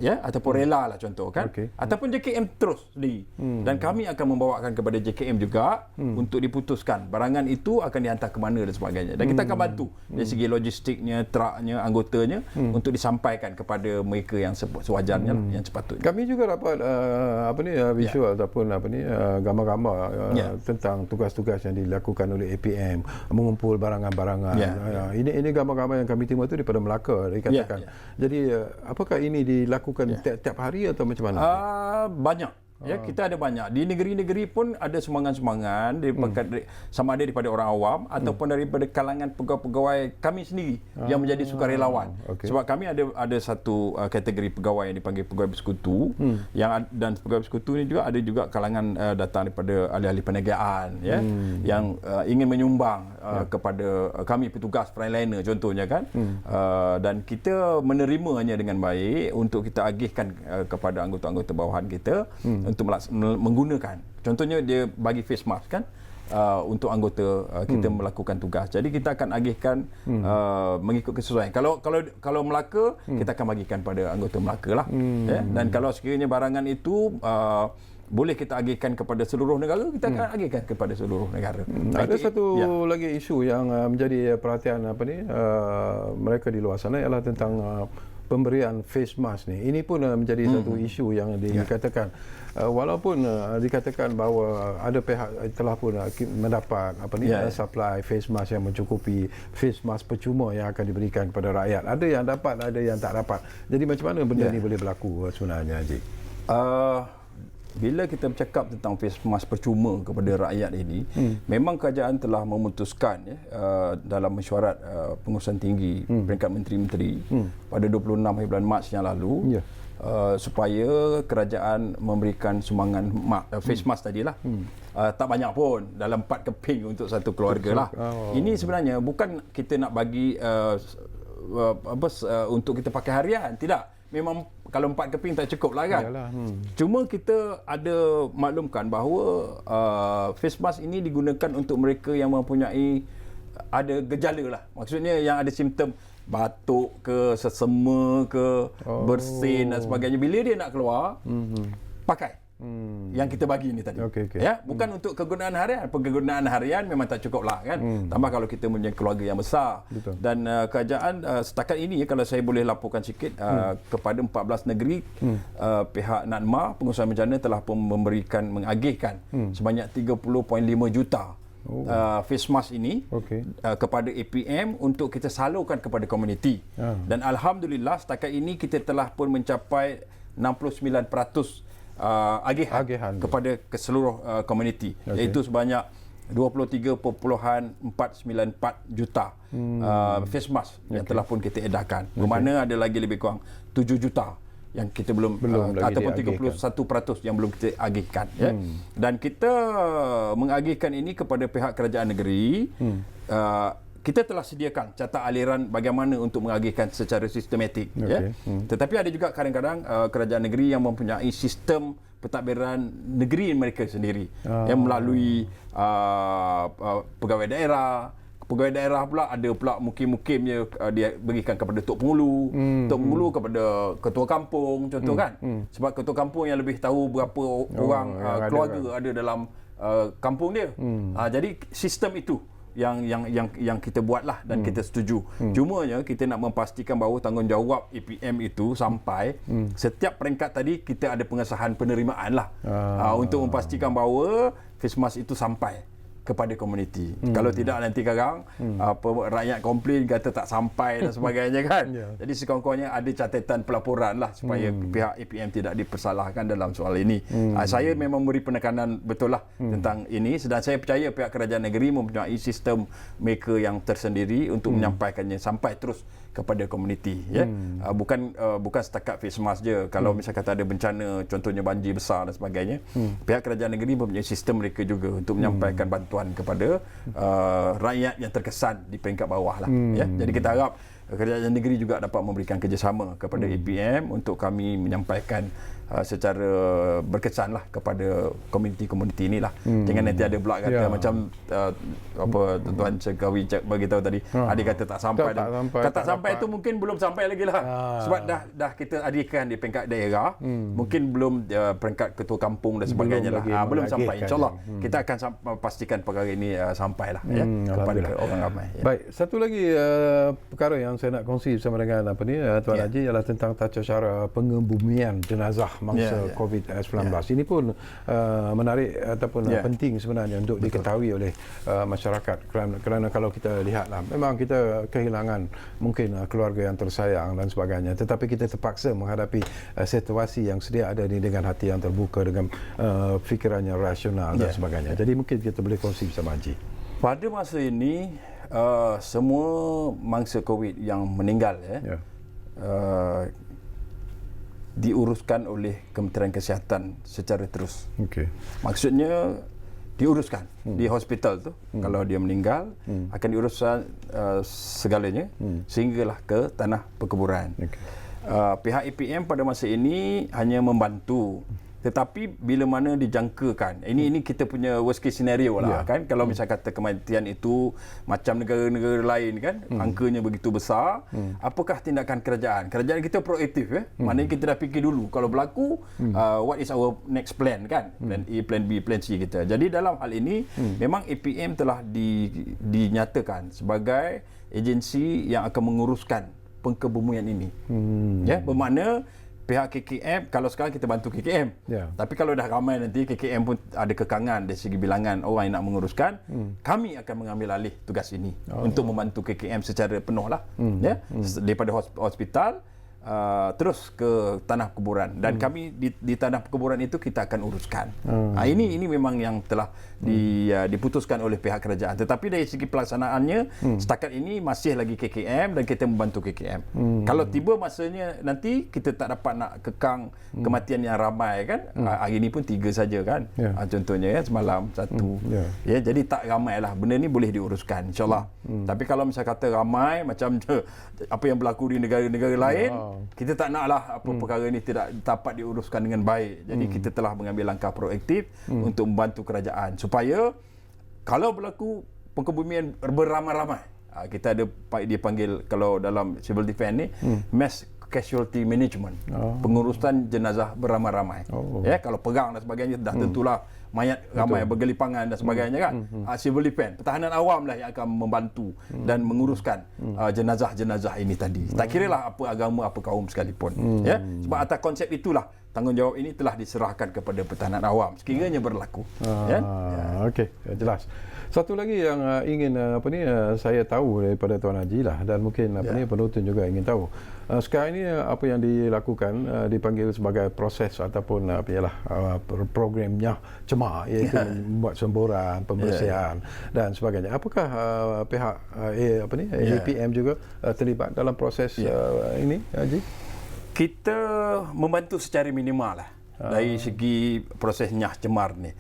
ya, ataupun rela lah contoh kan, ataupun JKM terus sendiri, dan kami akan membawakan kepada JKM juga untuk diputuskan barangan itu akan dihantar ke mana dan sebagainya, dan kita akan bantu dari segi logistiknya, truknya, anggotanya untuk disampaikan kepada mereka yang sewajarnya lah, yang sepatutnya. Kami juga dapat visual ataupun gambar-gambar tentang tugas-tugas yang dilakukan oleh APM, mengumpul barangan-barangan. Ini gambar-gambar yang kami terima itu daripada Melaka dikatakan. Jadi apakah ini dilakukan tiap-tiap hari atau macam mana? Banyak. Ya, kita ada banyak. Di negeri-negeri pun ada sumbangan-sumbangan sama ada daripada orang awam ataupun daripada kalangan pegawai-pegawai kami sendiri yang menjadi sukarelawan. Sebab kami ada satu kategori pegawai yang dipanggil pegawai bersekutu, dan pegawai bersekutu ini juga ada juga kalangan datang daripada ahli-ahli perniagaan, ya, yang ingin menyumbang kepada kami petugas frontliner contohnya kan. Dan kita menerimanya dengan baik untuk kita agihkan kepada anggota-anggota bawahan kita untuk menggunakan. Contohnya dia bagi face mask kan untuk anggota kita melakukan tugas. Jadi kita akan agihkan mengikut kesesuaian. Kalau Melaka, kita akan bagikan pada anggota Melaka lah. Ya? Dan kalau sekiranya barangan itu boleh kita agihkan kepada seluruh negara, kita akan agihkan kepada seluruh negara. Ada satu lagi isu yang menjadi perhatian mereka di luar sana ialah tentang pemberian face mask ni. Ini pun menjadi satu isu yang dikatakan walaupun dikatakan bahawa ada pihak telah pun mendapat supply face mask yang mencukupi, face mask percuma yang akan diberikan kepada rakyat. Ada yang dapat, ada yang tak dapat. Jadi macam mana benda ni boleh berlaku sebenarnya, Haji? Bila kita bercakap tentang face mask percuma kepada rakyat ini, memang kerajaan telah memutuskan dalam mesyuarat pengurusan tinggi peringkat menteri-menteri pada 26 hari bulan Mac yang lalu, supaya kerajaan memberikan sumbangan face mask tadilah. Tak banyak pun, dalam 4 keping untuk satu keluarga lah. Ini sebenarnya bukan kita nak bagi untuk kita pakai harian, tidak. Memang kalau 4 keping tak cukup lah kan. Cuma kita ada maklumkan bahawa face mask ini digunakan untuk mereka yang mempunyai ada gejala lah. Maksudnya yang ada simptom batuk ke, sesema ke, bersin dan sebagainya. Bila dia nak keluar, pakai yang kita bagi ni tadi. Ya, bukan untuk kegunaan harian. Kegunaan harian memang tak cukup lah kan. Tambah kalau kita punya keluarga yang besar. Dan kerajaan setakat ini, kalau saya boleh laporkan sikit, kepada 14 negeri, pihak NADMA, pengurusan bencana, telah pun mengagihkan sebanyak 30.5 juta face mask ini kepada APM untuk kita salurkan kepada komuniti. Dan alhamdulillah setakat ini kita telah pun mencapai 69% agihan kepada seluruh komuniti, iaitu sebanyak 23.494 juta face mask yang telah pun kita edarkan. Bermakna ada lagi lebih kurang 7 juta yang kita belum ataupun 31% yang belum kita agihkan, ya. Dan kita mengagihkan ini kepada pihak kerajaan negeri. Kita telah sediakan catat aliran bagaimana untuk mengagihkan secara sistematik, ya. Tetapi ada juga kadang-kadang kerajaan negeri yang mempunyai sistem pentadbiran negeri mereka sendiri, yang melalui pegawai daerah. Pegawai daerah pula ada pula mukim-mukimnya dia berikan kepada Tok Pengulu, Tok Pengulu kepada ketua kampung contoh kan. Sebab ketua kampung yang lebih tahu berapa orang keluarga ada dalam kampung dia. Jadi sistem itu yang kita buatlah dan kita setuju. Cumanya kita nak memastikan bahawa tanggungjawab APM itu sampai setiap peringkat tadi kita ada pengesahan penerimaan lah untuk memastikan bahawa face mask itu sampai kepada komuniti. Kalau tidak nanti sekarang rakyat komplain kata tak sampai dan sebagainya kan. Jadi sekurang-kurangnya ada catatan pelaporan lah supaya pihak APM tidak dipersalahkan dalam soal ini. Saya memang beri penekanan betul lah tentang ini, dan saya percaya pihak kerajaan negeri mempunyai sistem mereka yang tersendiri untuk menyampaikannya sampai terus kepada komuniti, ya. Bukan setakat face mask je. Kalau misalnya kata ada bencana, contohnya banjir besar dan sebagainya, pihak kerajaan negeri mempunyai sistem mereka juga untuk menyampaikan bantuan kepada rakyat yang terkesan di peringkat bawah lah, ya. Jadi kita harap kerajaan negeri juga dapat memberikan kerjasama kepada APM untuk kami menyampaikan secara berkesan lah kepada komuniti-komuniti inilah. Jangan nanti ada pula kata macam apa Tuan Sekawi bagi tahu tadi, ada kata tak sampai. Tak sampai itu mungkin belum sampai lagi lah. Sebab dah kita adakan di peringkat daerah, mungkin belum peringkat ketua kampung dan sebagainya lah. Belum sampai. InsyaAllah kita akan pastikan perkara ini sampailah ya kepada orang ramai. Ya. Baik, satu lagi perkara yang saya nak kongsi bersama dengan Tuan Haji ialah tentang tata cara pengebumian jenazah mangsa COVID-19. Ini pun menarik ataupun penting sebenarnya untuk diketahui oleh masyarakat, kerana kalau kita lihatlah memang kita kehilangan mungkin keluarga yang tersayang dan sebagainya, tetapi kita terpaksa menghadapi situasi yang sedia ada ni dengan hati yang terbuka, dengan fikirannya rasional dan sebagainya. Jadi mungkin kita boleh kongsi bersama Haji. Pada masa ini semua mangsa COVID yang meninggal diuruskan oleh Kementerian Kesihatan secara terus. Maksudnya diuruskan di hospital tu. Kalau dia meninggal akan diuruskan segalanya sehinggalah ke tanah perkuburan. Pihak APM pada masa ini hanya membantu. Tetapi bila mana dijangkakan, ini kita punya worst case scenario lah kan, kalau misalnya kata kematian itu macam negara-negara lain kan, angkanya begitu besar, apakah tindakan kerajaan kita proaktif maknanya kita dah fikir dulu kalau berlaku what is our next plan kan, plan A, plan B, plan C kita. Jadi dalam hal ini memang APM telah dinyatakan sebagai agensi yang akan menguruskan pengkebumian ini. Bermakna pihak KKM, kalau sekarang kita bantu KKM, tapi kalau dah ramai nanti KKM pun ada kekangan dari segi bilangan orang yang nak menguruskan, kami akan mengambil alih tugas ini untuk membantu KKM secara penuh lah, daripada hospital terus ke tanah perkuburan, dan kami di tanah perkuburan itu kita akan uruskan. Ini memang yang telah diputuskan oleh pihak kerajaan, tetapi dari segi pelaksanaannya setakat ini masih lagi KKM dan kita membantu KKM. Kalau tiba masanya nanti kita tak dapat nak kekang kematian yang ramai kan, hari ini pun 3 saja kan, contohnya semalam 1, jadi tak ramai lah, benda ni boleh diuruskan insyaAllah. Tapi kalau misalnya kata ramai macam apa yang berlaku di negara-negara lain, kita tak naklah perkara ini tidak dapat diuruskan dengan baik. Jadi kita telah mengambil langkah proaktif untuk membantu kerajaan supaya kalau berlaku pengkebumian beramai-ramai, kita ada dipanggil kalau dalam civil defense ni mass casualty management, pengurusan jenazah beramai-ramai. Kalau perang dan sebagainya dah tentulah mayat ramai bergelipangan dan sebagainya kan. Civil defense, pertahanan awam lah yang akan membantu dan menguruskan jenazah-jenazah ini tadi. Tak kiralah apa agama, apa kaum sekalipun. Sebab atas konsep itulah tanggungjawab ini telah diserahkan kepada pertahanan awam sekiranya berlaku. Okey, jelas. Satu lagi yang ingin saya tahu daripada Tuan Haji lah, dan mungkin penonton juga ingin tahu. Sekarang ini apa yang dilakukan dipanggil sebagai proses ataupun programnya cemar, iaitu membuat semburan, pembersihan dan sebagainya. Apakah pihak APM juga terlibat dalam proses ini, Haji? Kita membantu secara minimal lah dari segi proses nyah cemar ni.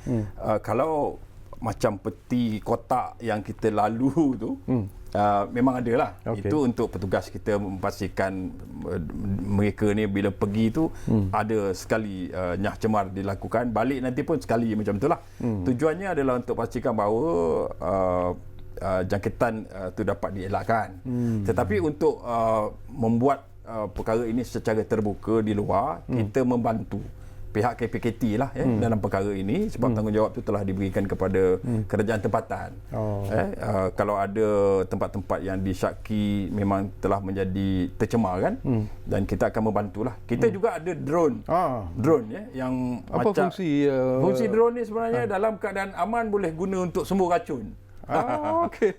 Kalau macam peti kotak yang kita lalu tu memang ada lah. Itu untuk petugas kita memastikan mereka ni bila pergi tu ada sekali nyah cemar dilakukan, balik nanti pun sekali macam tu lah. Tujuannya adalah untuk pastikan bahawa jangkitan tu dapat dielakkan. Tetapi untuk membuat perkara ini secara terbuka di luar, kita membantu pihak KPKT lah dalam perkara ini, sebab tanggungjawab itu telah diberikan kepada kerajaan tempatan. Kalau ada tempat-tempat yang disyaki memang telah menjadi tercemar kan, dan kita akan membantulah. Kita juga ada drone yang apa macam fungsi drone ni sebenarnya dalam keadaan aman boleh guna untuk sembuh racun.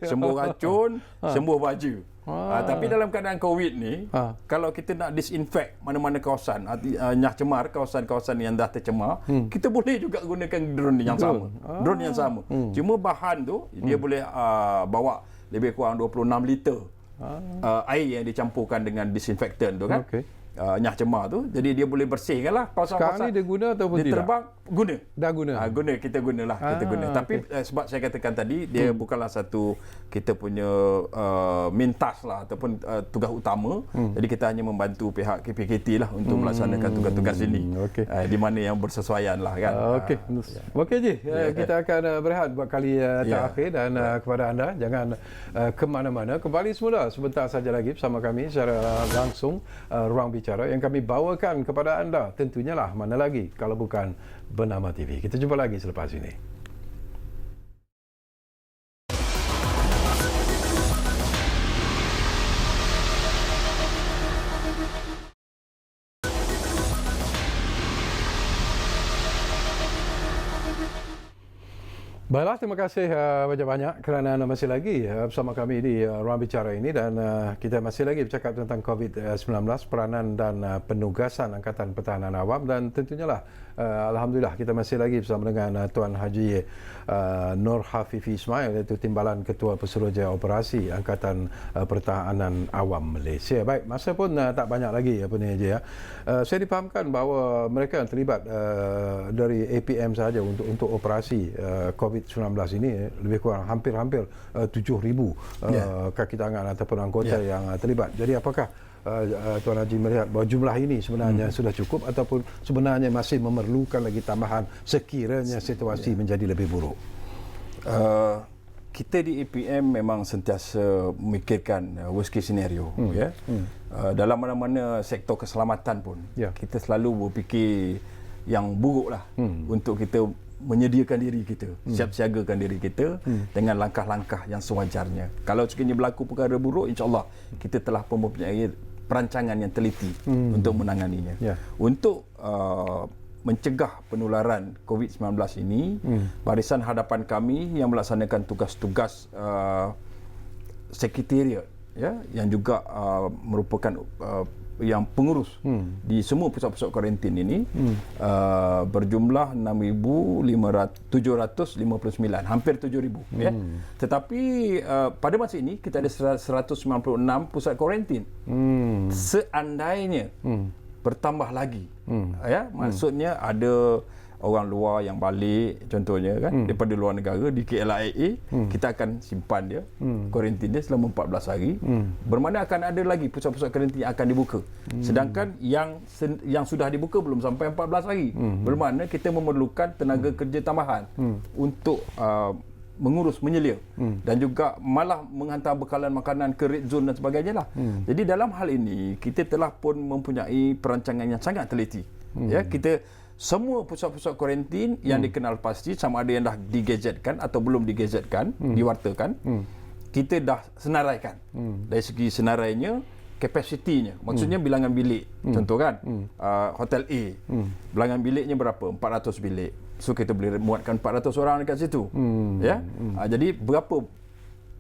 Sembuh racun, sembuh baju. Tapi dalam keadaan COVID ni, kalau kita nak disinfect mana-mana kawasan, nyah cemar kawasan-kawasan yang dah tercemar, kita boleh juga gunakan drone yang sama. Drone yang sama. Cuma bahan tu dia boleh bawa lebih kurang 26 liter air yang dicampurkan dengan disinfektan tu kan. Nyah cemar tu, jadi dia boleh bersihkan lah kawasan-kawasan. Sekarang ni dia guna ataupun dia tidak? Terbang, guna. Dah guna? Kita gunalah. Kita guna. Tapi sebab saya katakan tadi, dia bukanlah satu kita punya main task lah ataupun tugas utama. Jadi kita hanya membantu pihak KPKT lah untuk melaksanakan tugas-tugas ini. Di mana yang bersesuaian lah kan. Okey Ji, kita akan berehat buat kali terakhir dan kepada anda jangan ke mana-mana. Kembali semula sebentar saja lagi bersama kami secara langsung Ruang Bicara yang kami bawakan kepada anda. Tentunya lah mana lagi kalau bukan Bernama TV. Kita jumpa lagi selepas ini. Baiklah, terima kasih banyak-banyak kerana anda masih lagi bersama kami di Ruang Bicara ini dan kita masih lagi bercakap tentang COVID-19, peranan dan penugasan Angkatan Pertahanan Awam dan tentunya lah alhamdulillah kita masih lagi bersama dengan Tuan Haji Nur Hafifi Ismail, iaitu Timbalan Ketua Pesuruhjaya Operasi Angkatan Pertahanan Awam Malaysia. Baik, masa pun tak banyak lagi apa ni Haji ya. Saya dipahamkan bahawa mereka yang terlibat dari APM sahaja untuk operasi COVID-19 ini lebih kurang hampir-hampir 7,000 kaki tangan ataupun anggota yang terlibat. Jadi apakah Tuan Haji melihat bahawa jumlah ini sebenarnya sudah cukup ataupun sebenarnya masih memerlukan lagi tambahan sekiranya situasi menjadi lebih buruk? Kita di APM memang sentiasa memikirkan worst case scenario. Dalam mana-mana sektor keselamatan pun kita selalu berfikir yang buruk lah untuk kita menyediakan diri kita, siap siagakan diri kita dengan langkah-langkah yang sewajarnya. Kalau sekiranya berlaku perkara buruk, insya-Allah kita telah mempunyai perancangan yang teliti untuk menanganinya. Untuk mencegah penularan COVID-19 ini, barisan hadapan kami yang melaksanakan tugas-tugas sekretariat yang juga merupakan yang pengurus di semua pusat-pusat kuarantin ini berjumlah 6,759, hampir 7,000 Tetapi pada masa ini kita ada 196 pusat kuarantin. Seandainya bertambah lagi maksudnya ada orang luar yang balik contohnya kan daripada luar negara di KLIA, kita akan simpan dia kuarantin dia selama 14 hari. Bermakna akan ada lagi pusat-pusat kuarantin yang akan dibuka. Sedangkan yang sudah dibuka belum sampai 14 hari. Bermakna kita memerlukan tenaga kerja tambahan untuk mengurus, menyelia dan juga malah menghantar bekalan makanan ke red zone dan sebagainya lah. Jadi dalam hal ini kita telah pun mempunyai perancangan yang sangat teliti. Kita semua pusat-pusat kuarantin yang dikenal pasti, sama ada yang dah digazetkan atau belum digazetkan, diwartakan, kita dah senaraikan. Dari segi senarainya, kapasitinya, maksudnya bilangan bilik. Contoh kan, Hotel A, bilangan biliknya berapa? 400 bilik. So kita boleh muatkan 400 orang dekat situ. Jadi berapa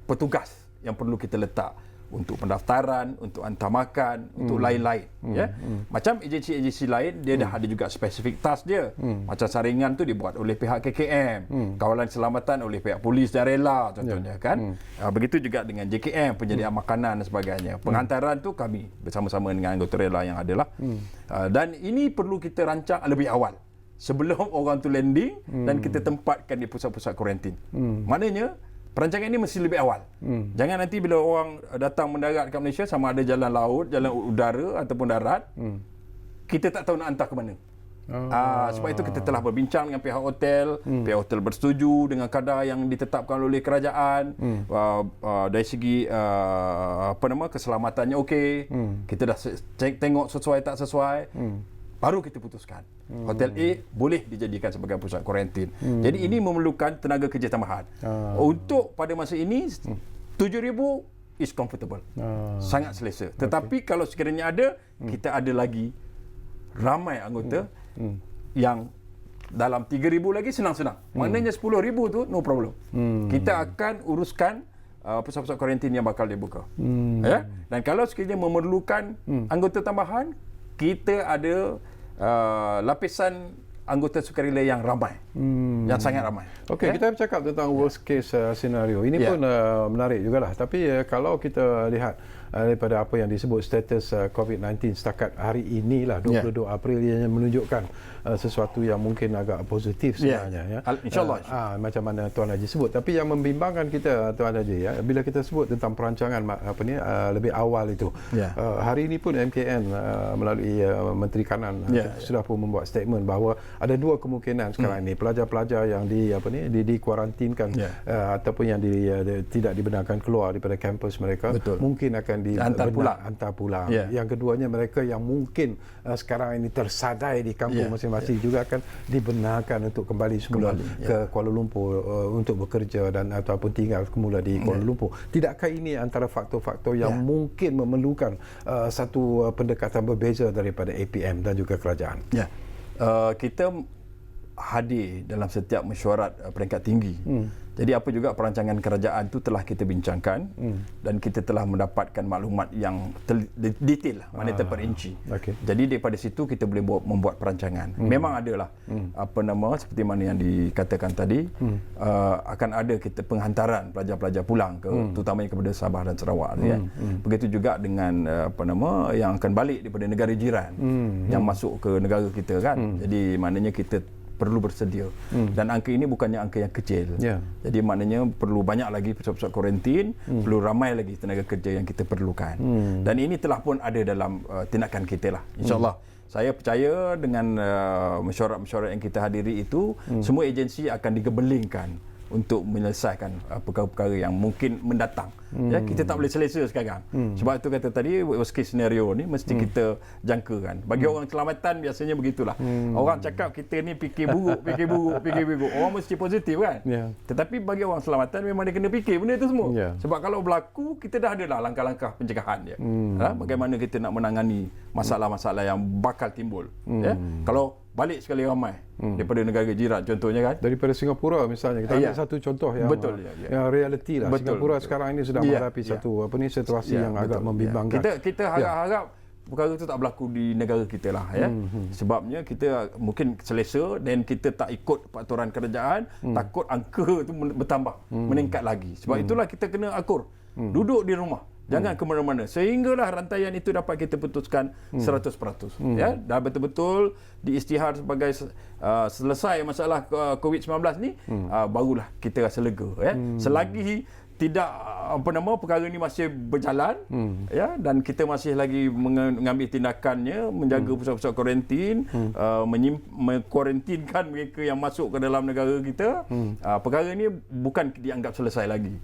petugas yang perlu kita letak untuk pendaftaran, untuk hantar makan, untuk lain-lain. Macam agensi-agensi lain, dia dah ada juga spesifik task dia. Macam saringan tu dibuat oleh pihak KKM, kawalan keselamatan oleh pihak polis dan rela contohnya kan. Begitu juga dengan JKM, penyediaan makanan dan sebagainya. Penghantaran tu kami bersama-sama dengan anggota rela yang ada lah. Dan ini perlu kita rancang lebih awal sebelum orang tu landing dan kita tempatkan di pusat-pusat kuarantin. Maknanya perancangan ini mesti lebih awal. Jangan nanti bila orang datang mendarat kat Malaysia, sama ada jalan laut, jalan udara ataupun darat, kita tak tahu nak hantar ke mana. Sebab itu kita telah berbincang dengan pihak hotel. Pihak hotel bersetuju dengan kadar yang ditetapkan oleh kerajaan. Dari segi keselamatannya okey. Kita dah tengok sesuai tak sesuai. baru kita putuskan. Hotel A boleh dijadikan sebagai pusat kuarantin. Jadi ini memerlukan tenaga kerja tambahan. Untuk pada masa ini 7,000 is comfortable. Sangat selesa. Tetapi kalau sekiranya ada, kita ada lagi ramai anggota yang dalam 3,000 lagi senang-senang. Maknanya 10,000 tu no problem. Kita akan uruskan pusat-pusat kuarantin yang bakal dibuka. Ya? Dan kalau sekiranya memerlukan anggota tambahan, kita ada lapisan anggota sukarela yang ramai. Yang sangat ramai. Okey, kita bercakap tentang worst case scenario. Ini pun menarik jugalah. Tapi kalau kita lihat daripada apa yang disebut status COVID-19 setakat hari inilah 22 April yang menunjukkan sesuatu yang mungkin agak positif sebenarnya. InsyaAllah. Macam mana Tuan Haji sebut. Tapi yang membimbangkan kita Tuan Haji, bila kita sebut tentang perancangan lebih awal itu. Hari ini pun MKN melalui Menteri Kanan sudah pun membuat statement bahawa ada dua kemungkinan sekarang ini. Pelajar-pelajar yang dikuarantinkan ataupun yang tidak dibenarkan keluar daripada kampus mereka, mungkin akan hantar pulang. Yang keduanya, mereka yang mungkin sekarang ini tersadai di kampung masing-masing juga akan dibenarkan untuk kembali semula ke Kuala Lumpur untuk bekerja dan ataupun tinggal semula di Kuala Lumpur. Tidakkah ini antara faktor-faktor yang mungkin memerlukan satu pendekatan berbeza daripada APM dan juga kerajaan? Kita hadir dalam setiap mesyuarat peringkat tinggi. Jadi apa juga perancangan kerajaan itu telah kita bincangkan dan kita telah mendapatkan maklumat yang detail, mana terperinci. Jadi daripada situ kita boleh membuat perancangan. Memang adalah seperti mana yang dikatakan tadi, akan ada kita penghantaran pelajar-pelajar pulang terutamanya kepada Sabah dan Sarawak. Begitu juga dengan yang akan balik daripada negara jiran yang masuk ke negara kita kan. Jadi maknanya kita perlu bersedia. Dan angka ini bukannya angka yang kecil. Jadi maknanya perlu banyak lagi pusat-pusat kuarantin, perlu ramai lagi tenaga kerja yang kita perlukan. Dan ini telah pun ada dalam tindakan kita lah. InsyaAllah. Saya percaya dengan mesyuarat-mesyuarat yang kita hadiri itu, semua agensi akan digebelingkan untuk menyelesaikan perkara-perkara yang mungkin mendatang. Kita tak boleh selesa sekarang. Sebab itu kata tadi worst case scenario ni mesti kita jangkakan. Bagi orang keselamatan biasanya begitulah. Orang cakap kita ni fikir buruk. Orang mesti positif kan? Tetapi bagi orang keselamatan memang dia kena fikir benda itu semua. Sebab kalau berlaku, kita dah ada lah langkah-langkah pencegahan dia. Bagaimana kita nak menangani masalah-masalah yang bakal timbul. Kalau balik sekali ramai daripada negara jiran contohnya kan, daripada Singapura misalnya, kita ambil satu contoh yang yang realiti lah. Singapura sekarang ini sedang menghadapi satu situasi yang agak membimbangkan. Kita harap perkara itu tak berlaku di negara kita lah sebabnya kita mungkin selesa dan kita tak ikut peraturan kerajaan, takut angka itu bertambah, meningkat lagi. Sebab itulah kita kena akur, duduk di rumah, jangan ke mana-mana sehinggalah rantaian itu dapat kita putuskan 100%. Dah betul-betul diisytihar sebagai selesai masalah COVID-19 ni, barulah kita rasa lega. Selagi tidak perkara ini masih berjalan dan kita masih lagi mengambil tindakannya, menjaga pusat-pusat kuarantin, mengkuarantinkan mereka yang masuk ke dalam negara kita, perkara ini bukan dianggap selesai lagi.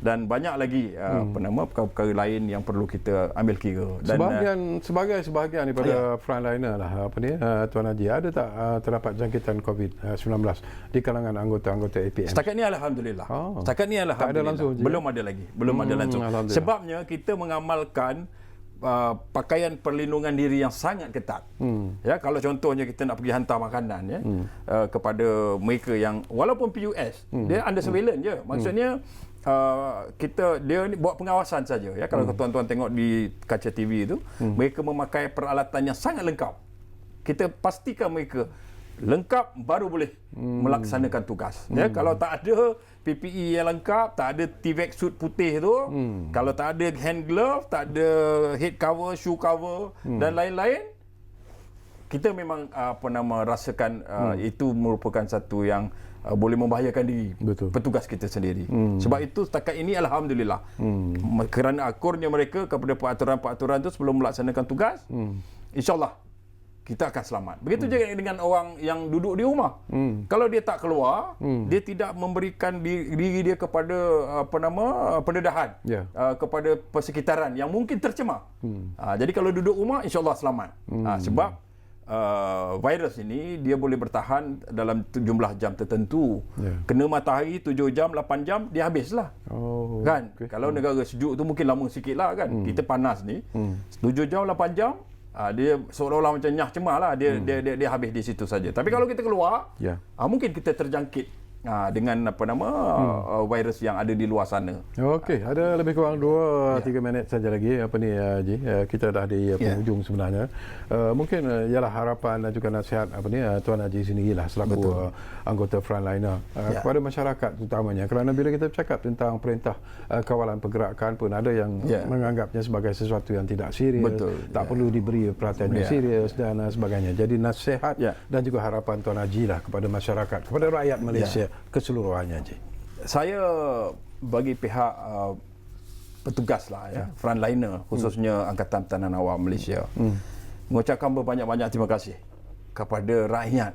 Dan banyak lagi perkara-perkara lain yang perlu kita ambil kira. Dan sebahagian daripada frontliner lah Tuan Haji, ada tak terdapat jangkitan COVID-19 di kalangan anggota-anggota APM? Setakat ni alhamdulillah. Setakat ni alhamdulillah. Tak ada langsung. Belum ada lagi. Belum ada langsung. Sebabnya kita mengamalkan pakaian perlindungan diri yang sangat ketat. Kalau contohnya kita nak pergi hantar makanan kepada mereka yang walaupun PUS, dia under surveillance je. Maksudnya dia ni buat pengawasan saja. Kalau tuan-tuan tengok di kaca TV itu, mereka memakai peralatan yang sangat lengkap. Kita pastikan mereka lengkap baru boleh melaksanakan tugas. Kalau tak ada PPE yang lengkap, tak ada T-Vac suit putih tu, kalau tak ada hand glove, tak ada head cover, shoe cover dan lain-lain, kita memang rasakan itu merupakan satu yang boleh membahayakan diri petugas kita sendiri. Sebab itu setakat ini alhamdulillah, kerana akurnya mereka kepada peraturan-peraturan itu sebelum melaksanakan tugas, insyaAllah kita akan selamat. Begitu juga dengan orang yang duduk di rumah. Kalau dia tak keluar, dia tidak memberikan diri dia kepada pendedahan kepada persekitaran yang mungkin tercemar. Jadi kalau duduk rumah, insyaAllah selamat. Sebab virus ini dia boleh bertahan dalam jumlah jam tertentu. Kena matahari 7 jam, 8 jam, dia habislah. Kan? Okay. Kalau negara sejuk tu mungkin lama sikit lah kan. Kita panas ni, 7 jam, 8 jam, dia seolah-olah macam nyah cemah lah. Dia habis di situ saja. Tapi kalau kita keluar, mungkin kita terjangkit dengan virus yang ada di luar sana. Okey, ada lebih kurang 2-3 minit saja lagi Haji. Kita dah di penghujung sebenarnya. Mungkin ialah harapan dan juga nasihat Tuan Haji sendirilah selaku anggota frontliner kepada masyarakat terutamanya, kerana bila kita bercakap tentang perintah kawalan pergerakan pun ada yang menganggapnya sebagai sesuatu yang tidak serius, tak perlu diberi perhatian yang serius dan sebagainya. Jadi nasihat dan juga harapan Tuan Haji lah kepada masyarakat, kepada rakyat Malaysia keseluruhannya, Haji. Saya bagi pihak petugas lah frontliner khususnya Angkatan Pertahanan Awam Malaysia mengucapkan berbanyak-banyak terima kasih kepada rakyat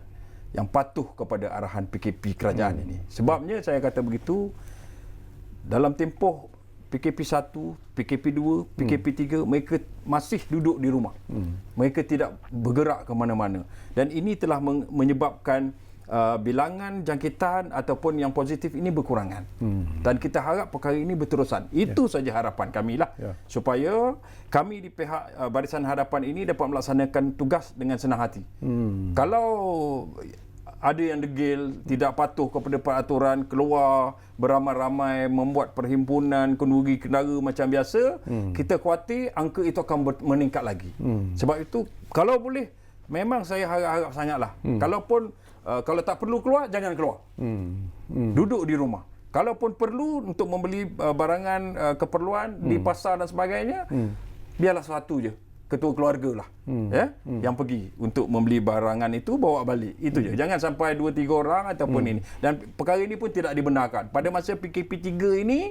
yang patuh kepada arahan PKP kerajaan ini. Sebabnya saya kata begitu, dalam tempoh PKP 1, PKP 2, PKP 3 mereka masih duduk di rumah. Mereka tidak bergerak ke mana-mana dan ini telah menyebabkan bilangan jangkitan ataupun yang positif ini berkurangan. Dan kita harap perkara ini berterusan. Itu saja harapan kami lah. Supaya kami di pihak Barisan Hadapan ini dapat melaksanakan tugas dengan senang hati. Kalau ada yang degil, tidak patuh kepada peraturan, keluar beramai-ramai membuat perhimpunan kenduri kendara macam biasa, kita khawatir angka itu akan meningkat lagi. Sebab itu kalau boleh, memang saya harap sangatlah. Kalau tak perlu keluar, jangan keluar. Duduk di rumah. Kalaupun perlu untuk membeli barangan keperluan di pasar dan sebagainya, biarlah satu je, ketua keluarga lah yang pergi untuk membeli barangan itu, bawa balik. Itu je. Jangan sampai 2-3 orang ataupun ini. Dan perkara ini pun tidak dibenarkan. Pada masa PKP 3 ini,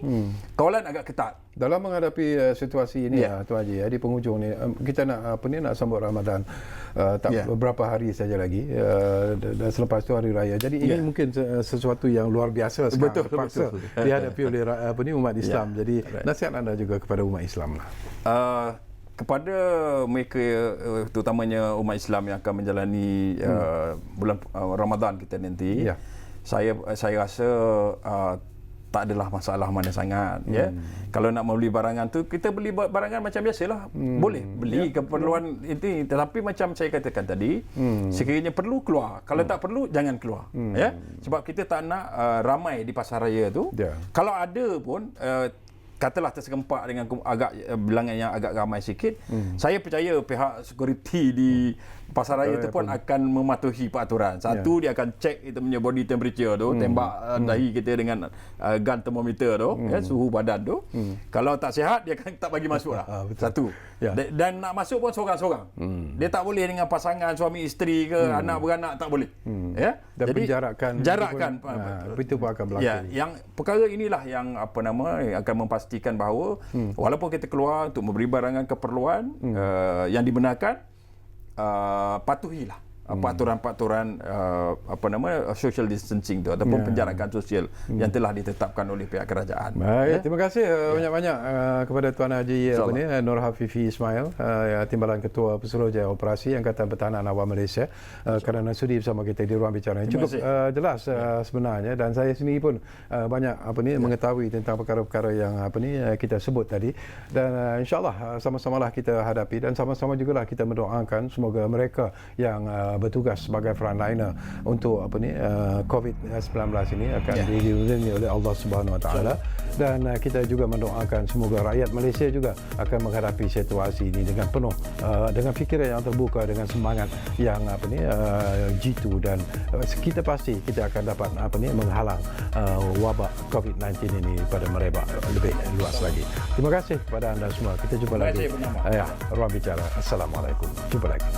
kawalan agak ketat. Dalam menghadapi situasi ini Tuan Haji, di penghujung ni kita nak nak sambut Ramadan beberapa hari saja lagi dan selepas tu hari raya. Jadi ini mungkin sesuatu yang luar biasa sekarang terpaksa dihadapi oleh umat Islam. Jadi nasihat anda juga kepada umat Islam lah. Kepada mereka terutamanya umat Islam yang akan menjalani bulan Ramadan kita nanti, saya rasa tak adalah masalah mana sangat. Kalau nak membeli barangan tu, kita beli barangan macam biasalah. Boleh beli keperluan ini, tetapi macam saya katakan tadi, sekiranya perlu keluar, kalau tak perlu jangan keluar. Sebab kita tak nak ramai di pasar raya tu. Kalau ada pun katalah terserempak dengan agak bilangan yang agak ramai sikit, saya percaya pihak security di pasar raya itu pun akan mematuhi peraturan. Satu, dia akan cek kita punya body temperature tu, tembak dahi kita dengan gun thermometer tu, suhu badan tu. Kalau tak sihat, dia akan tak bagi masuk lah. Satu. Dan nak masuk pun seorang-seorang. Dia tak boleh dengan pasangan, suami isteri ke, anak beranak, tak boleh. Dan jadi jarakkan itu pun akan berlaku. Yang perkara inilah yang akan memastikan bahawa walaupun kita keluar untuk memberi barangan keperluan yang dibenarkan, patuhilah peraturan-peraturan social distancing tu ataupun penjarakan sosial yang telah ditetapkan oleh pihak kerajaan. Baik, terima kasih banyak-banyak kepada Tuan Haji Nur Hafifi Ismail, Timbalan Ketua Pesuruhjaya Operasi Angkatan Pertahanan Awam Malaysia, kerana sudi bersama kita di ruang bicara. Cukup jelas sebenarnya, dan saya sendiri pun banyak mengetahui tentang perkara-perkara yang kita sebut tadi, dan insya-Allah sama-samalah kita hadapi dan sama-sama jugalah kita mendoakan semoga mereka yang bertugas sebagai frontliner untuk COVID-19 ini akan dilindungi oleh Allah Subhanahu Wa Taala, dan kita juga mendoakan semoga rakyat Malaysia juga akan menghadapi situasi ini dengan penuh dengan fikiran yang terbuka, dengan semangat yang jitu, dan kita pasti kita akan dapat menghalang wabak COVID-19 ini pada merebak lebih luas lagi. Terima kasih kepada anda semua. Kita jumpa lagi. Ruang Bicara. Assalamualaikum. Jumpa lagi.